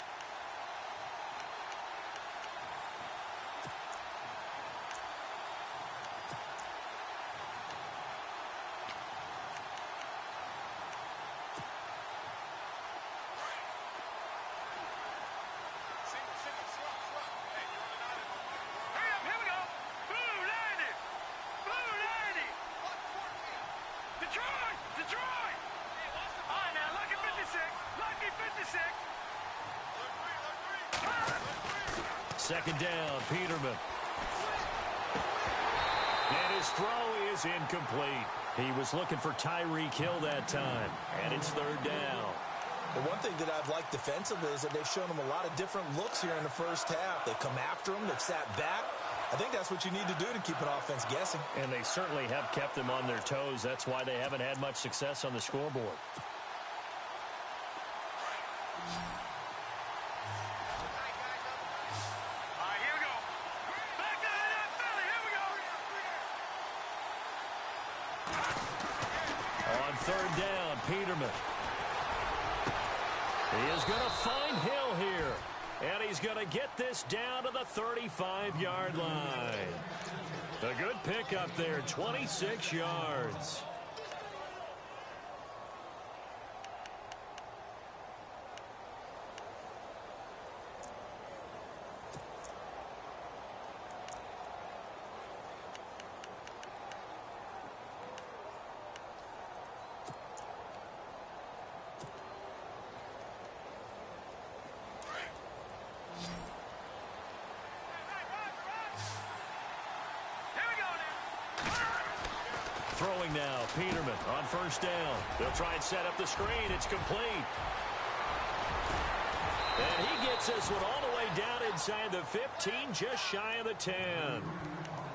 Second down, Peterman. And his throw is incomplete. He was looking for Tyreek Hill that time, and it's third down. Well, one thing that I've liked defensively is that they've shown him a lot of different looks here in the first half. They've come after him. They've sat back. I think that's what you need to do to keep an offense guessing. And they certainly have kept them on their toes. That's why they haven't had much success on the scoreboard. Third down, Peterman. He is going to find Hill here. And he's going to get this down to the 35-yard line. A good pickup there, 26 yards. Throwing now, Peterman on first down. They'll try and set up the screen. It's complete. And he gets this one all the way down inside the 15, just shy of the 10.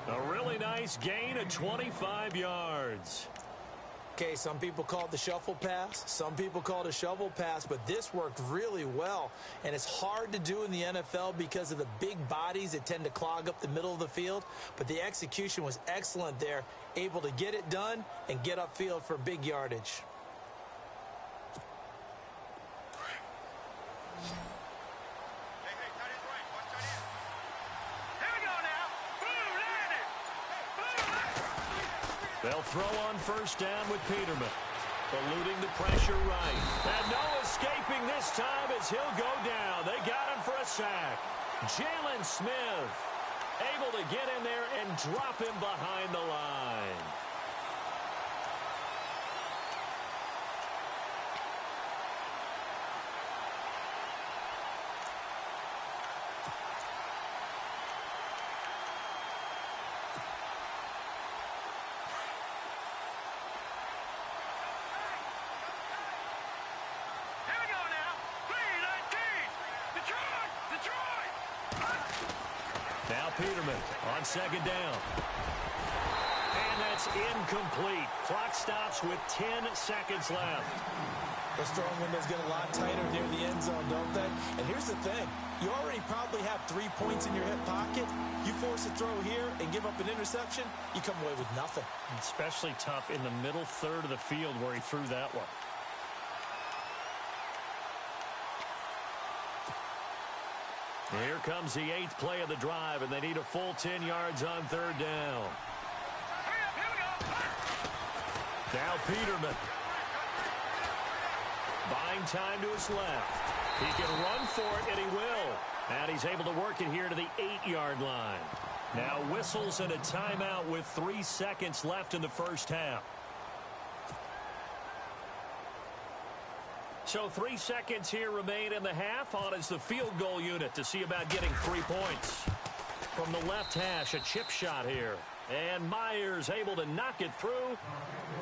A really nice gain of 25 yards. Okay, some people call it the shuffle pass. Some people call it a shovel pass, but this worked really well. And it's hard to do in the NFL because of the big bodies that tend to clog up the middle of the field. But the execution was excellent there, able to get it done and get upfield for big yardage. They'll throw on first down with Peterman. Eluding the pressure right. And no escaping this time as he'll go down. They got him for a sack. Jalen Smith able to get in there and drop him behind the line. Now Peterman on second down. And that's incomplete. Clock stops with 10 seconds left. Those throwing windows get a lot tighter near the end zone, don't they? And here's the thing. You already probably have 3 points in your hip pocket. You force a throw here and give up an interception, you come away with nothing. Especially tough in the middle third of the field where he threw that one. Here comes the 8th play of the drive, and they need a full 10 yards on third down. Now Peterman. Buying time to his left. He can run for it, and he will. And he's able to work it here to the 8-yard line. Now whistles and a timeout with 3 seconds left in the first half. So 3 seconds here remain in the half. On is the field goal unit to see about getting 3 points. From the left hash, a chip shot here. And Myers able to knock it through.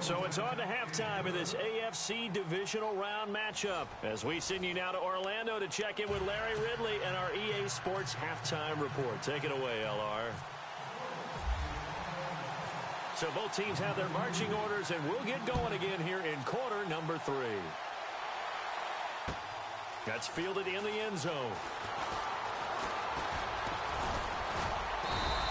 So it's on to halftime in this AFC divisional round matchup. As we send you now to Orlando to check in with Larry Ridley and our EA Sports halftime report. Take it away, LR. So both teams have their marching orders, and we'll get going again here in quarter number 3. That's fielded in the end zone.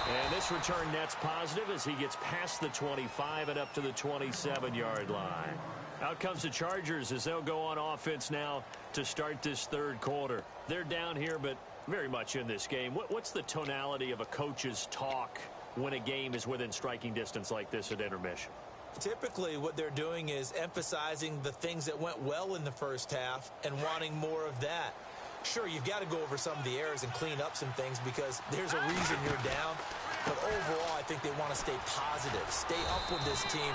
And this return net's positive as he gets past the 25 and up to the 27-yard line. Out comes the Chargers as they'll go on offense now to start this third quarter. They're down here, but very much in this game. What's the tonality of a coach's talk when a game is within striking distance like this at intermission? Typically, what they're doing is emphasizing the things that went well in the first half and wanting more of that. Sure, you've got to go over some of the errors and clean up some things because there's a reason you're down. But overall, I think they want to stay positive, stay up with this team.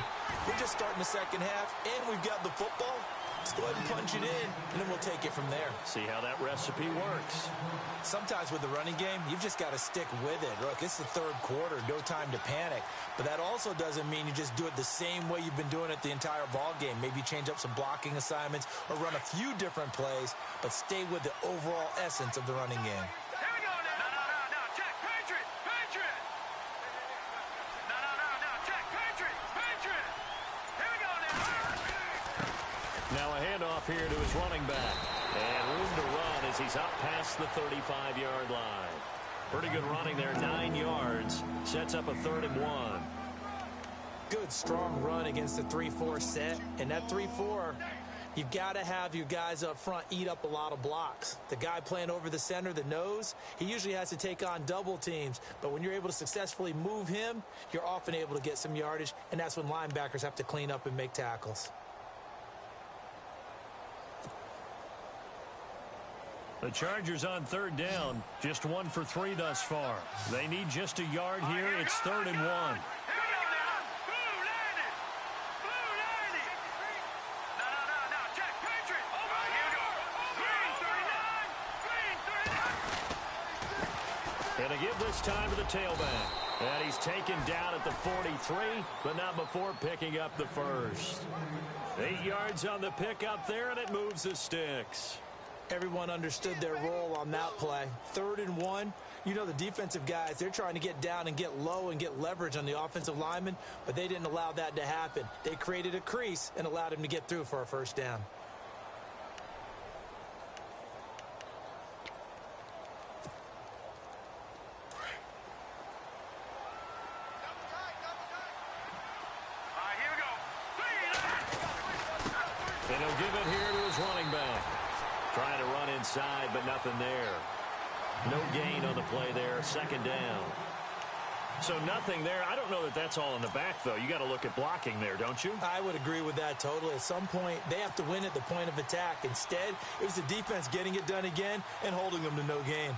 We're just starting the second half, and we've got the football. Let's go ahead and punch it in, and then we'll take it from there. See how that recipe works. Sometimes with the running game, you've just got to stick with it. Look, it's the third quarter, no time to panic. But that also doesn't mean you just do it the same way you've been doing it the entire ball game. Maybe change up some blocking assignments or run a few different plays, but stay with the overall essence of the running game. Here we go now. No, check. Patriot. No, check. Patriot. Here we go now. Now a handoff here to his running back. And room to run as he's up past the 35-yard line. Pretty good running there, 9 yards. Sets up a 3rd and 1. Good, strong run against the 3-4 set. And that 3-4, you've got to have your guys up front eat up a lot of blocks. The guy playing over the center, the nose, he usually has to take on double teams. But when you're able to successfully move him, you're often able to get some yardage. And that's when linebackers have to clean up and make tackles. The Chargers on 3rd down, just 1 for 3 thus far. They need just a yard here. It's 3rd and 1. Here we go now. Blue landed. No, check. Patriot. Here we go. Green 39. And to give this time to the tailback. And he's taken down at the 43, but not before picking up the first. 8 yards on the pickup there, and it moves the sticks. Everyone understood their role on that play. 3rd and 1. You know the defensive guys, they're trying to get down and get low and get leverage on the offensive lineman, but they didn't allow that to happen. They created a crease and allowed him to get through for a first down. Here we go. And he'll give it here to his running back. Trying to run inside, but nothing there. No gain on the play there. 2nd down. So nothing there. I don't know that that's all in the back, though. You got to look at blocking there, don't you? I would agree with that totally. At some point, they have to win at the point of attack. Instead, it was the defense getting it done again and holding them to no gain.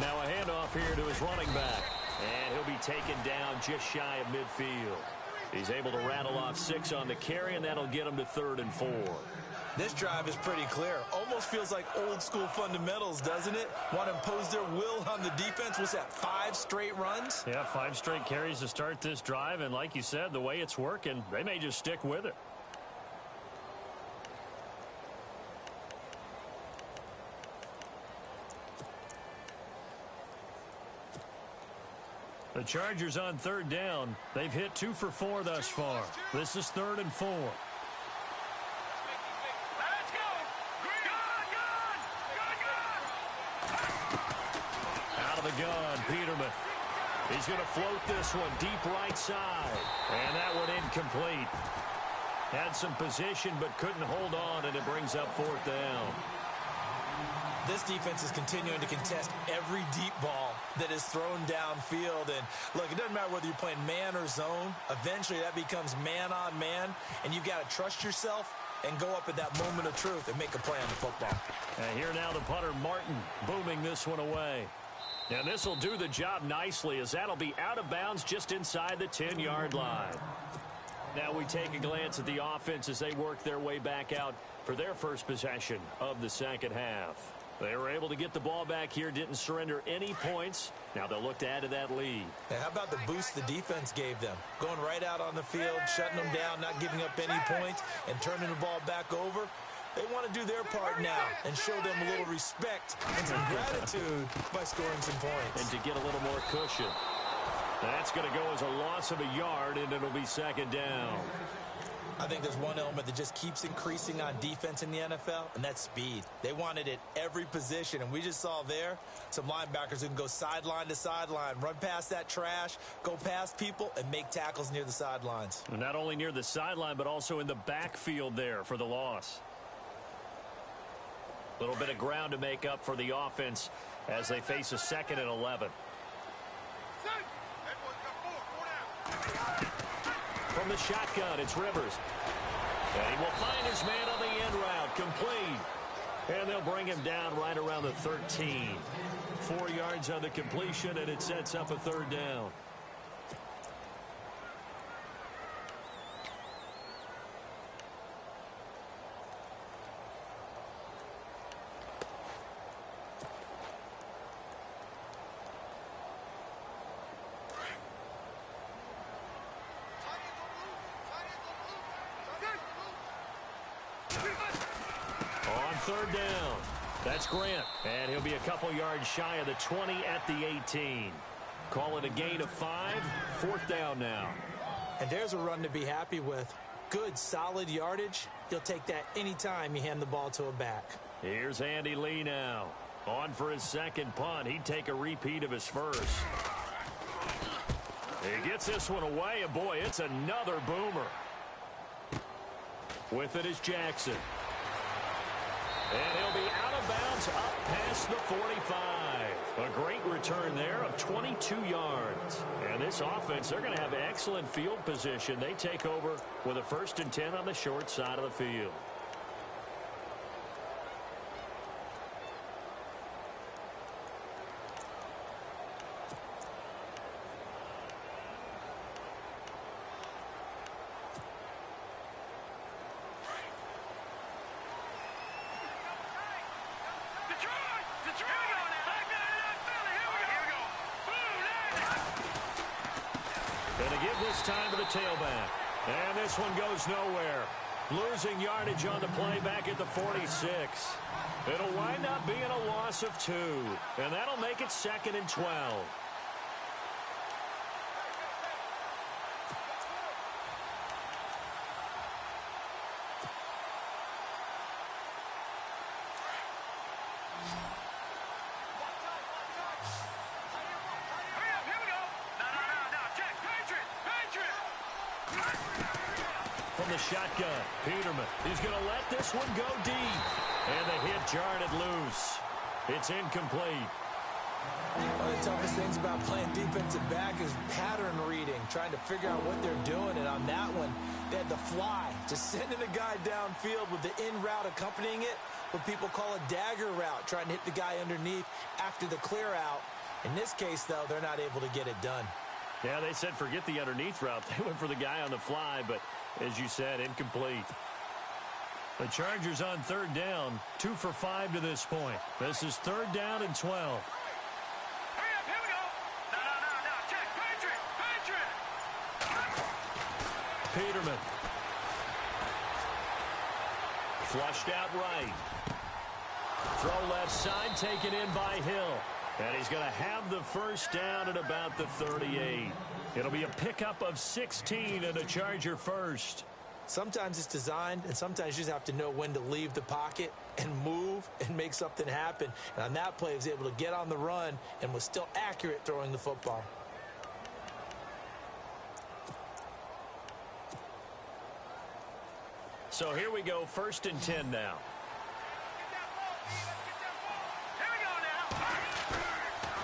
Now a handoff here to his running back. And he'll be taken down just shy of midfield. He's able to rattle off 6 on the carry, and that'll get him to 3rd and 4. This drive is pretty clear. Almost feels like old school fundamentals, doesn't it? Want to impose their will on the defense. Was that 5 straight runs? Yeah, 5 straight carries to start this drive. And like you said, the way it's working, they may just stick with it. The Chargers on 3rd down. They've hit 2 for 4 thus far. This is 3rd and 4. He's going to float this one deep right side. And that one incomplete. Had some position but couldn't hold on, and it brings up 4th down. This defense is continuing to contest every deep ball that is thrown downfield. And, look, it doesn't matter whether you're playing man or zone. Eventually, that becomes man on man, and you've got to trust yourself and go up at that moment of truth and make a play on the football. And here now the punter, Martin, booming this one away. And this will do the job nicely, as that'll be out of bounds just inside the 10-yard line. Now we take a glance at the offense as they work their way back out for their first possession of the second half. They were able to get the ball back here, didn't surrender any points. Now they'll look to add to that lead. Now, how about the boost the defense gave them? Going right out on the field, shutting them down, not giving up any points, and turning the ball back over. They want to do their part now and show them a little respect and some gratitude by scoring some points. And to get a little more cushion. That's going to go as a loss of a yard, and it'll be 2nd down. I think there's one element that just keeps increasing on defense in the NFL, and that's speed. They want it at every position, and we just saw there some linebackers who can go sideline to sideline, run past that trash, go past people, and make tackles near the sidelines. And not only near the sideline, but also in the backfield there for the loss. A little bit of ground to make up for the offense as they face a 2nd and 11. From the shotgun, it's Rivers. And he will find his man on the end route, complete. And they'll bring him down right around the 13. 4 yards on the completion, and it sets up a 3rd down. On 3rd down, that's Grant. And he'll be a couple yards shy of the 20 at the 18. Call it a gain of 5. 4th down now. And there's a run to be happy with. Good, solid yardage. You'll take that anytime you hand the ball to a back. Here's Andy Lee now. On for his 2nd punt. He'd take a repeat of his first. He gets this one away, and boy, it's another boomer. With it is Jackson. And he'll be out of bounds up past the 45. A great return there of 22 yards. And this offense, they're going to have excellent field position. They take over with a 1st and 10 on the short side of the field. Time to the tailback. And this one goes nowhere. Losing yardage on the play back at the 46. It'll wind up being a loss of 2. And that'll make it 2nd and 12. From the shotgun, Peterman. He's going to let this one go deep. And the hit jarred it loose. It's incomplete. One of the toughest things about playing defensive back is pattern reading, trying to figure out what they're doing. And on that one, they had the fly, just sending a guy downfield with the in route accompanying it, what people call a dagger route, trying to hit the guy underneath after the clear out. In this case, though, they're not able to get it done. Yeah, they said forget the underneath route. They went for the guy on the fly, but as you said, incomplete. The Chargers on 3rd down, 2 for 5 to this point. This is 3rd down and 12. Hurry up, here we go. No, check, Patriot. Peterman. Flushed out right. Throw left side, taken in by Hill. And he's going to have the 1st down at about the 38. It'll be a pickup of 16 and a Charger 1st. Sometimes it's designed, and sometimes you just have to know when to leave the pocket and move and make something happen. And on that play, he was able to get on the run and was still accurate throwing the football. So here we go, 1st and 10 now. Here we go now.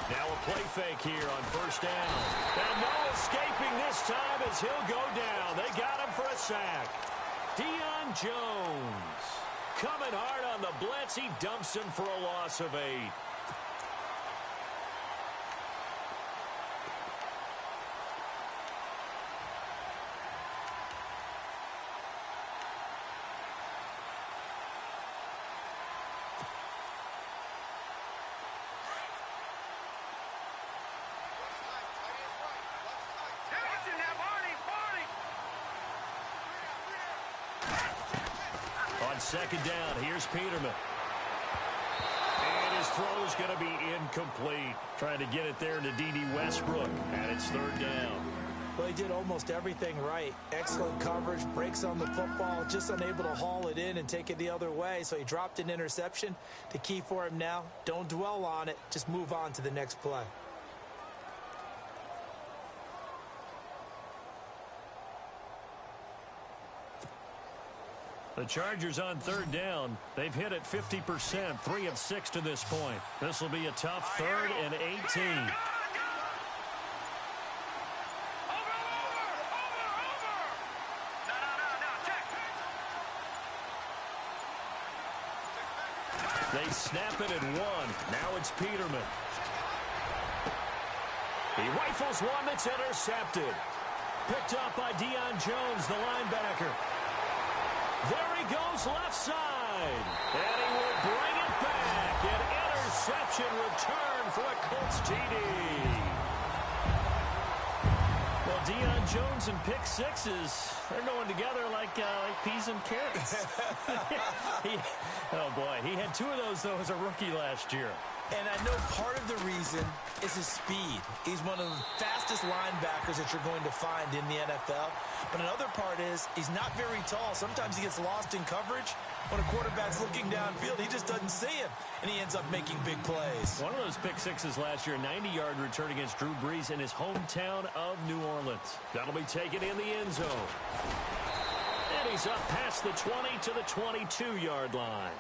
Now a play fake here on 1st down. And no escaping this time as he'll go down. They got him for a sack. Deion Jones coming hard on the blitz. He dumps him for a loss of 8. On 2nd down, here's Peterman. And his throw is going to be incomplete. Trying to get it there to D.D. Westbrook, and it's 3rd down. Well, he did almost everything right. Excellent coverage, breaks on the football, just unable to haul it in and take it the other way. So he dropped an interception. The key for him now, don't dwell on it. Just move on to the next play. The Chargers on 3rd down. They've hit it 50%, 3 of 6 to this point. This will be a tough 3rd and 18. They snap it at 1. Now it's Peterman. He rifles one that's intercepted. Picked up by Deion Jones, the linebacker. There he goes left side. And he will bring it back. An interception return for a Colts TD. Well, Deion Jones and pick sixes, they're going together like peas and carrots. Oh, boy. He had 2 of those, though, as a rookie last year. And I know part of the reason is his speed. He's one of the fastest linebackers that you're going to find in the NFL. But another part is he's not very tall. Sometimes he gets lost in coverage. When a quarterback's looking downfield, he just doesn't see him, and he ends up making big plays. One of those pick sixes last year, 90-yard return against Drew Brees in his hometown of New Orleans. That'll be taken in the end zone. And he's up past the 20 to the 22-yard line.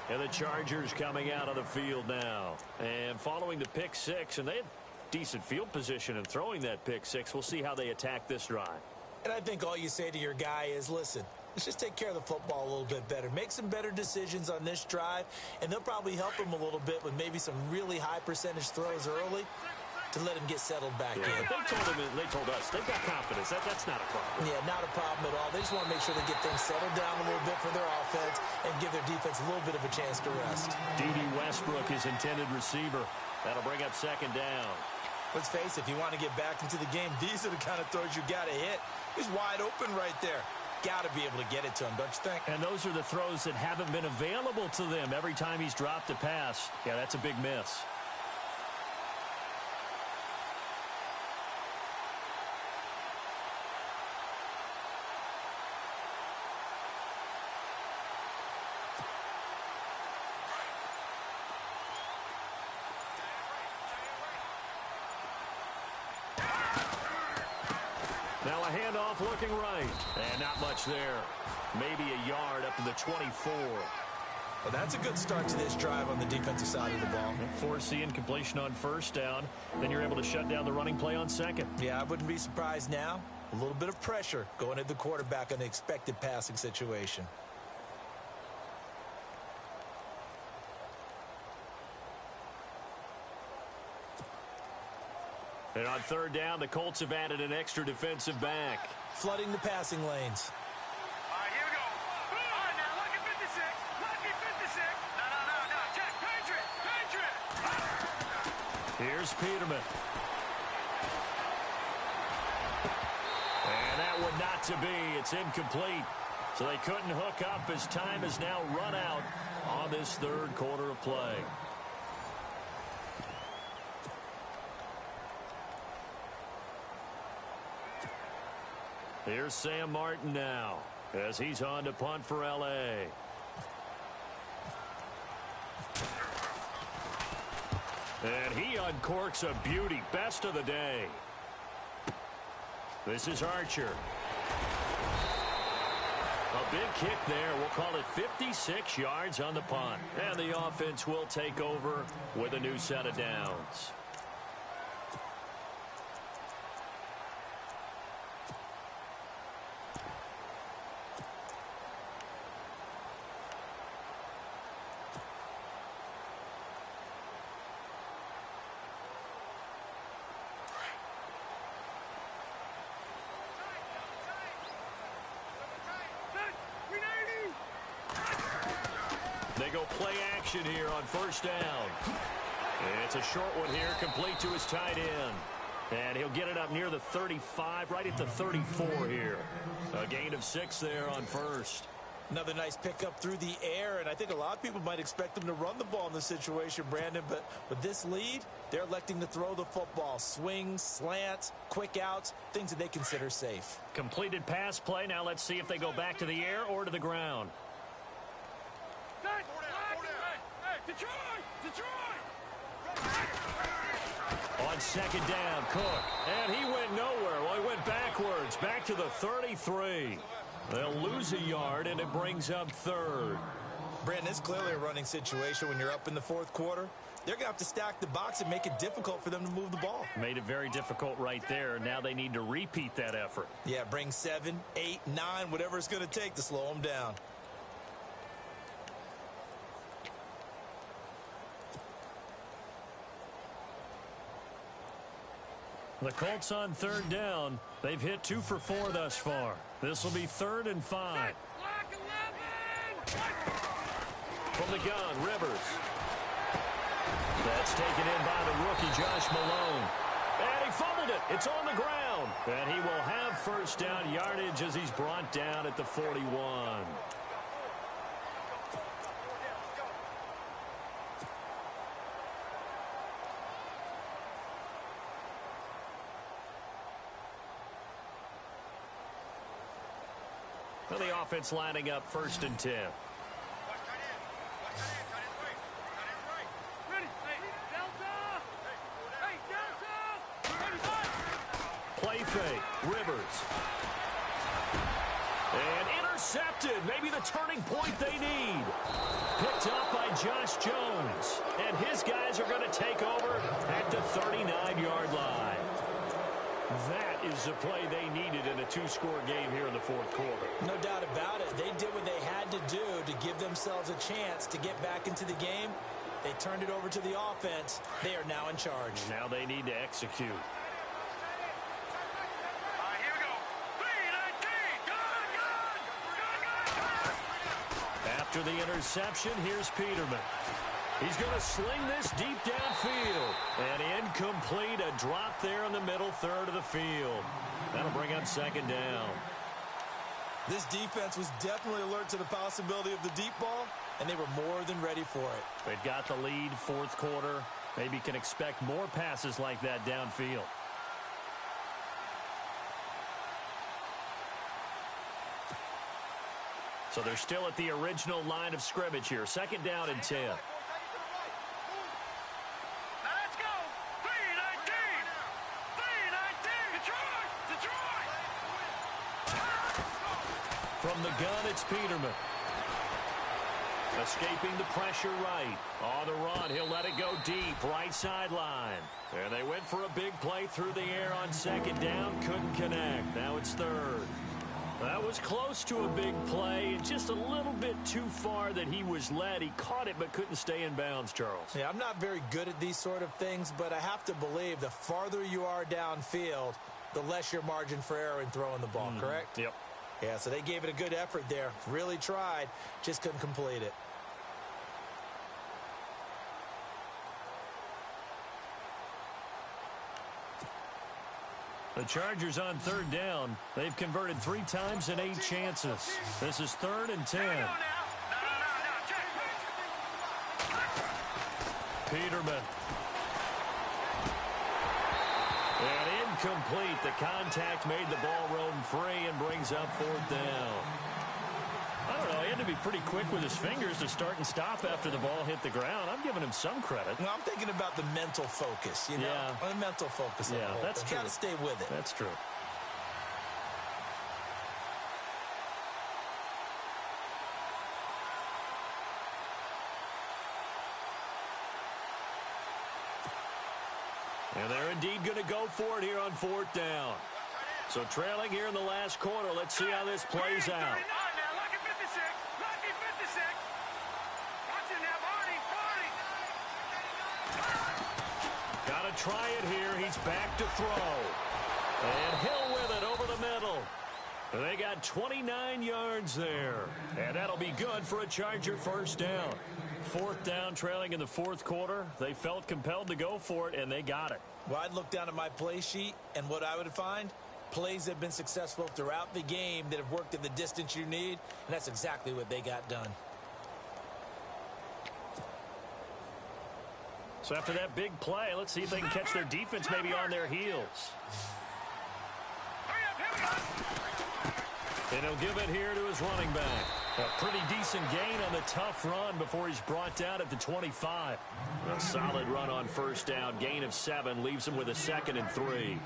And the Chargers coming out of the field now. And following the pick six, and they had decent field position in throwing that pick six. We'll see how they attack this drive. And I think all you say to your guy is, listen, let's just take care of the football a little bit better. Make some better decisions on this drive, and they'll probably help him a little bit with maybe some really high percentage throws early to let him get settled back in. They told us they've got confidence. That's not a problem. Yeah, not a problem at all. They just want to make sure they get things settled down a little bit for their offense and give their defense a little bit of a chance to rest. D.D. Westbrook, his intended receiver. That'll bring up 2nd down. Let's face it, if you want to get back into the game, these are the kind of throws you got to hit. He's wide open right there. Got to be able to get it to him, don't you think? And those are the throws that haven't been available to them every time he's dropped a pass. Yeah, that's a big miss. Now a handoff looking right. And not much there. Maybe a yard up to the 24. Well, that's a good start to this drive on the defensive side of the ball. Force the incompletion on 1st down. Then you're able to shut down the running play on 2nd. Yeah, I wouldn't be surprised now. A little bit of pressure going at the quarterback on the expected passing situation. And on 3rd down, the Colts have added an extra defensive back. Flooding the passing lanes. All right, here we go. All right, now, lucky 56. Lucky 56. No. Check. Patriot. Here's Peterman. And that one not to be. It's incomplete. So they couldn't hook up as time has now run out on this 3rd quarter of play. Here's Sam Martin now as he's on to punt for L.A. And he uncorks a beauty. Best of the day. This is Archer. A big kick there. We'll call it 56 yards on the punt. And the offense will take over with a new set of downs. They go play action here on first down. It's a short one here, complete to his tight end. And he'll get it up near the 35, right at the 34 here. A gain of 6 there on first. Another nice pickup through the air, and I think a lot of people might expect them to run the ball in this situation, Brandon, but with this lead, they're electing to throw the football. Swings, slants, quick outs, things that they consider safe. Completed pass play. Now let's see if they go back to the air or to the ground. On second down, Cook. And he went nowhere. Well, he went backwards, back to the 33. They'll lose a yard, and it brings up third. Brandon, it's clearly a running situation when you're up in the fourth quarter. They're going to have to stack the box and make it difficult for them to move the ball. Made it very difficult right there. Now they need to repeat that effort. Yeah, bring 7, 8, 9, whatever it's going to take to slow them down. The Colts on third down. They've hit 2 for 4 thus far. This will be 3rd and 5. From the gun, Rivers. That's taken in by the rookie, Josh Malone. And he fumbled it. It's on the ground. And he will have first down yardage as he's brought down at the 41. Well, the offense lining up 1st and 10. Play fake, Rivers. And intercepted. Maybe the turning point they need. Picked up by Josh Jones. And his guys are going to take over at the 39-yard line. That is the play they needed in a 2-score game here in the fourth quarter. No doubt about it. They did what they had to do to give themselves a chance to get back into the game. They turned it over to the offense. They are now in charge. Now they need to execute. Here we go. 3-19. Gun. After the interception, here's Peterman. He's going to sling this deep downfield. And incomplete, a drop there in the middle third of the field. That'll bring up 2nd down. This defense was definitely alert to the possibility of the deep ball, and they were more than ready for it. They've got the lead, fourth quarter. Maybe can expect more passes like that downfield. So they're still at the original line of scrimmage here. 2nd down and 10. From the gun, it's Peterman. Escaping the pressure right. On the run, he'll let it go deep, right sideline. And they went for a big play through the air on 2nd down. Couldn't connect. Now it's 3rd. That was close to a big play. Just a little bit too far that he was led. He caught it but couldn't stay in bounds, Charles. Yeah, I'm not very good at these sort of things, but I have to believe the farther you are downfield, the less your margin for error in throwing the ball, correct? Yep. Yeah, so they gave it a good effort there. Really tried, just couldn't complete it. The Chargers on 3rd down. They've converted 3 times in 8 chances. This is 3rd and 10. Peterman. And incomplete. The contact made the ball roam free and brings up 4th down. I don't know. He had to be pretty quick with his fingers to start and stop after the ball hit the ground. I'm giving him some credit. Well, I'm thinking about the mental focus, you know? Yeah. The mental focus. Yeah, that's true. Got to stay with it. That's true. And they're indeed going to go for it here on 4th down. So trailing here in the last quarter. Let's see how this plays out. Lucky 56. Lucky 56. Watch it now, Barney. Got to try it here. He's back to throw. And Hill with it over the middle. They got 29 yards there. And that'll be good for a Charger first down. 4th down, trailing in the 4th quarter. They felt compelled to go for it, and they got it. Well, I'd look down at my play sheet, and what I would find, plays that have been successful throughout the game that have worked in the distance you need, and that's exactly what they got done. So after that big play, let's see if they can catch their defense maybe on their heels. And he'll give it here to his running back. A pretty decent gain on the tough run before he's brought down at the 25. A solid run on first down. Gain of 7 leaves him with a 2nd and 3.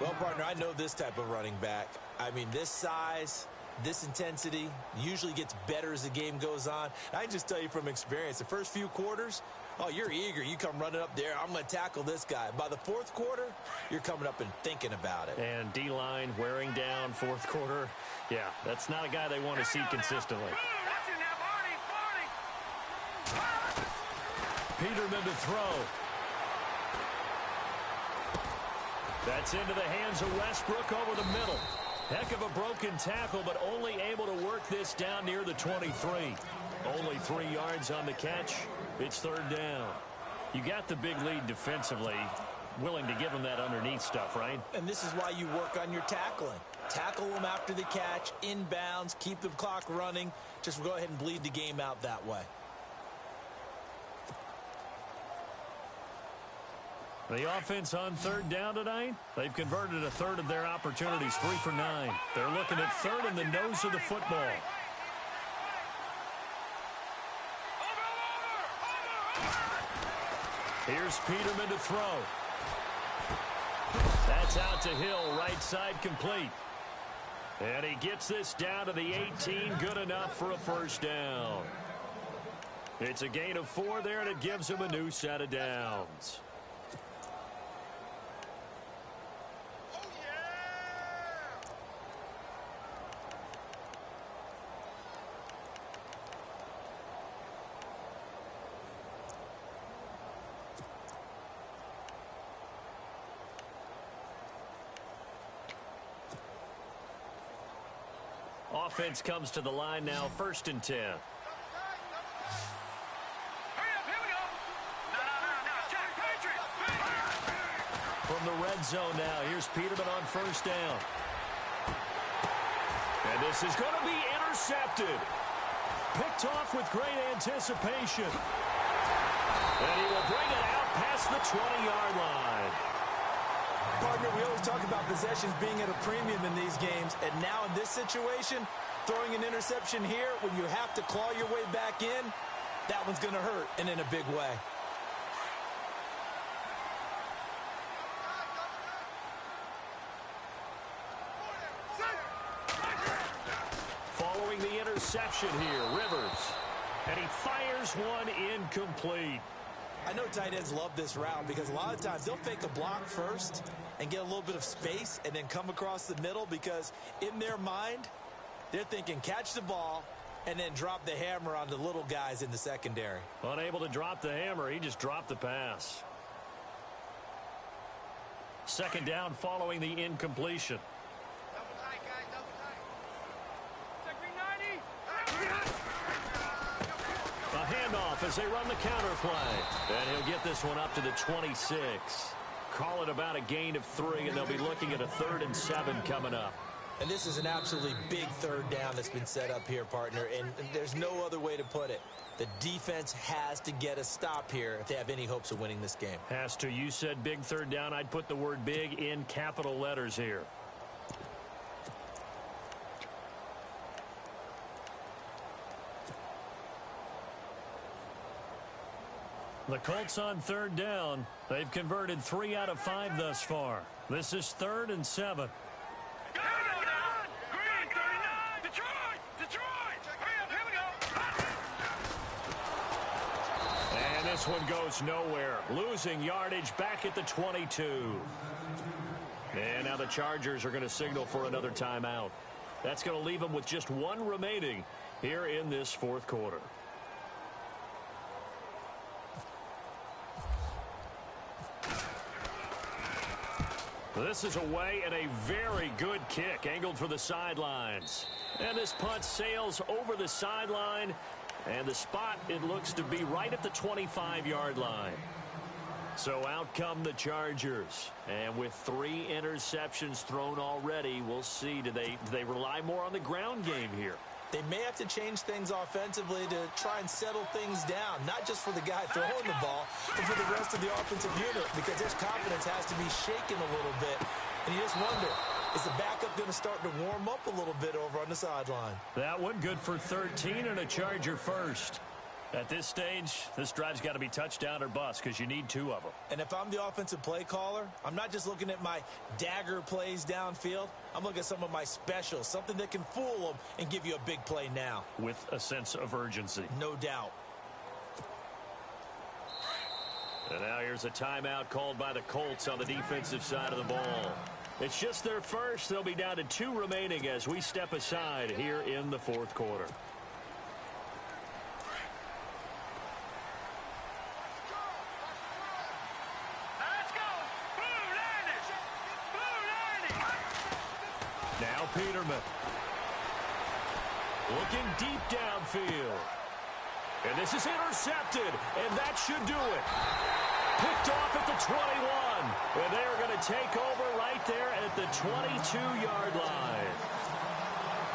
Well, partner, I know this type of running back. I mean, this size, this intensity usually gets better as the game goes on. I can just tell you from experience, the first few quarters, oh, you're eager. You come running up there. I'm going to tackle this guy. By the 4th quarter, you're coming up and thinking about it. And D-line wearing down 4th quarter. Yeah, that's not a guy they want to see consistently. Watch it now, Barney. Peterman to throw. That's into the hands of Westbrook over the middle. Heck of a broken tackle, but only able to work this down near the 23. Only 3 yards on the catch. It's 3rd down. You got the big lead defensively. Willing to give them that underneath stuff, right? And this is why you work on your tackling. Tackle them after the catch, inbounds, keep the clock running. Just go ahead and bleed the game out that way. The offense on 3rd down tonight, they've converted a third of their opportunities, 3 for 9. They're looking at 3rd in the nose of the football. Here's Peterman to throw. That's out to Hill, right side complete. And he gets this down to the 18, good enough for a first down. It's a gain of 4 there, and it gives him a new set of downs. Offense comes to the line now, 1st and 10. Hurry up, here we go. No, Jack Patriot. From the red zone now, here's Peterman on 1st down. And this is going to be intercepted. Picked off with great anticipation. And he will bring it out past the 20-yard line. Partner, we always talk about possessions being at a premium in these games, and now in this situation, throwing an interception here when you have to claw your way back in, that one's going to hurt, and in a big way. Following the interception here, Rivers. And he fires one incomplete. I know tight ends love this route because a lot of times they'll fake a block first and get a little bit of space and then come across the middle because in their mind, they're thinking catch the ball and then drop the hammer on the little guys in the secondary. Unable to drop the hammer, he just dropped the pass. 2nd down following the incompletion. Double tight, guys, double tight. Check me 90. A handoff as they run the counter play. And he'll get this one up to the 26. Call it about a gain of 3, and they'll be looking at a 3rd and 7 coming up. And this is an absolutely big 3rd down that's been set up here, partner, and there's no other way to put it. The defense has to get a stop here if they have any hopes of winning this game. Has to. You said big 3rd down. I'd put the word big in capital letters here. The Colts on 3rd down. They've converted 3 out of 5 thus far. This is 3rd and 7. Green 39. Detroit. Hurry up, here we go. And this one goes nowhere. Losing yardage back at the 22. And now the Chargers are going to signal for another timeout. That's going to leave them with just one remaining here in this fourth quarter. This is away and a very good kick angled for the sidelines. And this punt sails over the sideline. And the spot, it looks to be right at the 25-yard line. So out come the Chargers. And with 3 interceptions thrown already, we'll see. Do they rely more on the ground game here? They may have to change things offensively to try and settle things down, not just for the guy throwing the ball, but for the rest of the offensive unit, because his confidence has to be shaken a little bit. And you just wonder, is the backup going to start to warm up a little bit over on the sideline? That one good for 13 and a Charger first. At this stage, this drive's got to be touchdown or bust because you need 2 of them. And if I'm the offensive play caller, I'm not just looking at my dagger plays downfield. I'm looking at some of my specials, something that can fool them and give you a big play now. With a sense of urgency. No doubt. And now here's a timeout called by the Colts on the defensive side of the ball. It's just their first. They'll be down to 2 remaining as we step aside here in the fourth quarter. Now Peterman. Looking deep downfield. And this is intercepted, and that should do it. Picked off at the 21. And they are going to take over right there at the 22-yard line.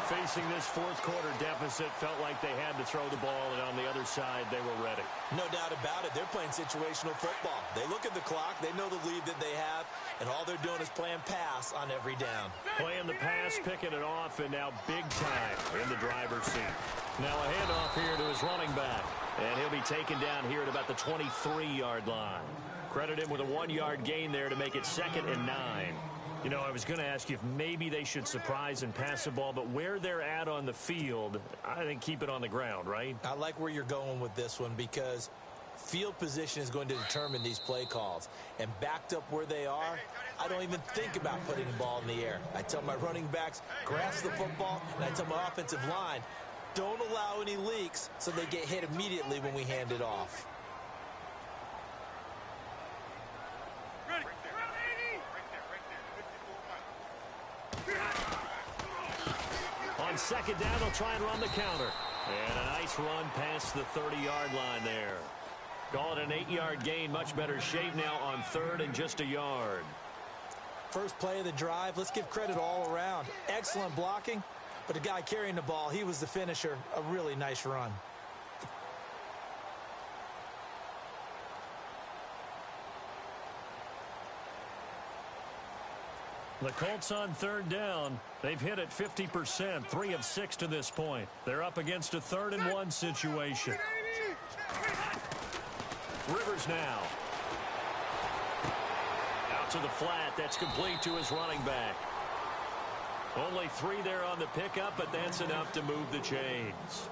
Facing this fourth quarter deficit, felt like they had to throw the ball, and on the other side, they were ready. No doubt about it. They're playing situational football. They look at the clock. They know the lead that they have, and all they're doing is playing pass on every down. Playing the pass, picking it off, and now big time in the driver's seat. Now a handoff here to his running back, and he'll be taken down here at about the 23-yard line. Credit him with a 1-yard gain there to make it 2nd and 9. You know, I was going to ask you if maybe they should surprise and pass the ball, but where they're at on the field, I think keep it on the ground, right? I like where you're going with this one because field position is going to determine these play calls. And backed up where they are, I don't even think about putting the ball in the air. I tell my running backs, grasp the football, and I tell my offensive line, don't allow any leaks so they get hit immediately when we hand it off. On 2nd down, they'll try and run the counter. And a nice run past the 30-yard line there. Call it an 8-yard gain. Much better shape now on 3rd and just a yard. First play of the drive, let's give credit all around. Excellent blocking, but the guy carrying the ball, he was the finisher. A really nice run. The Colts on 3rd down. They've hit it 50%, 3 of 6 to this point. They're up against a 3rd and 1 situation. Rivers now. Out to the flat. That's complete to his running back. Only 3 there on the pickup, but that's enough to move the chains.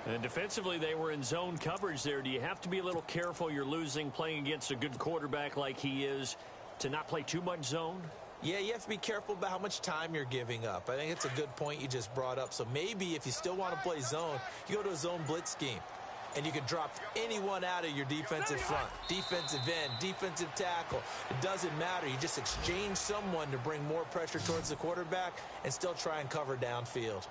And defensively, they were in zone coverage there. Do you have to be a little careful? You're losing playing against a good quarterback like he is to not play too much zone? Yeah, you have to be careful about how much time you're giving up. I think it's a good point you just brought up. So maybe if you still want to play zone, you go to a zone blitz scheme. And you can drop anyone out of your defensive front. Defensive end, defensive tackle. It doesn't matter. You just exchange someone to bring more pressure towards the quarterback and still try and cover downfield.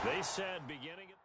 They said beginning at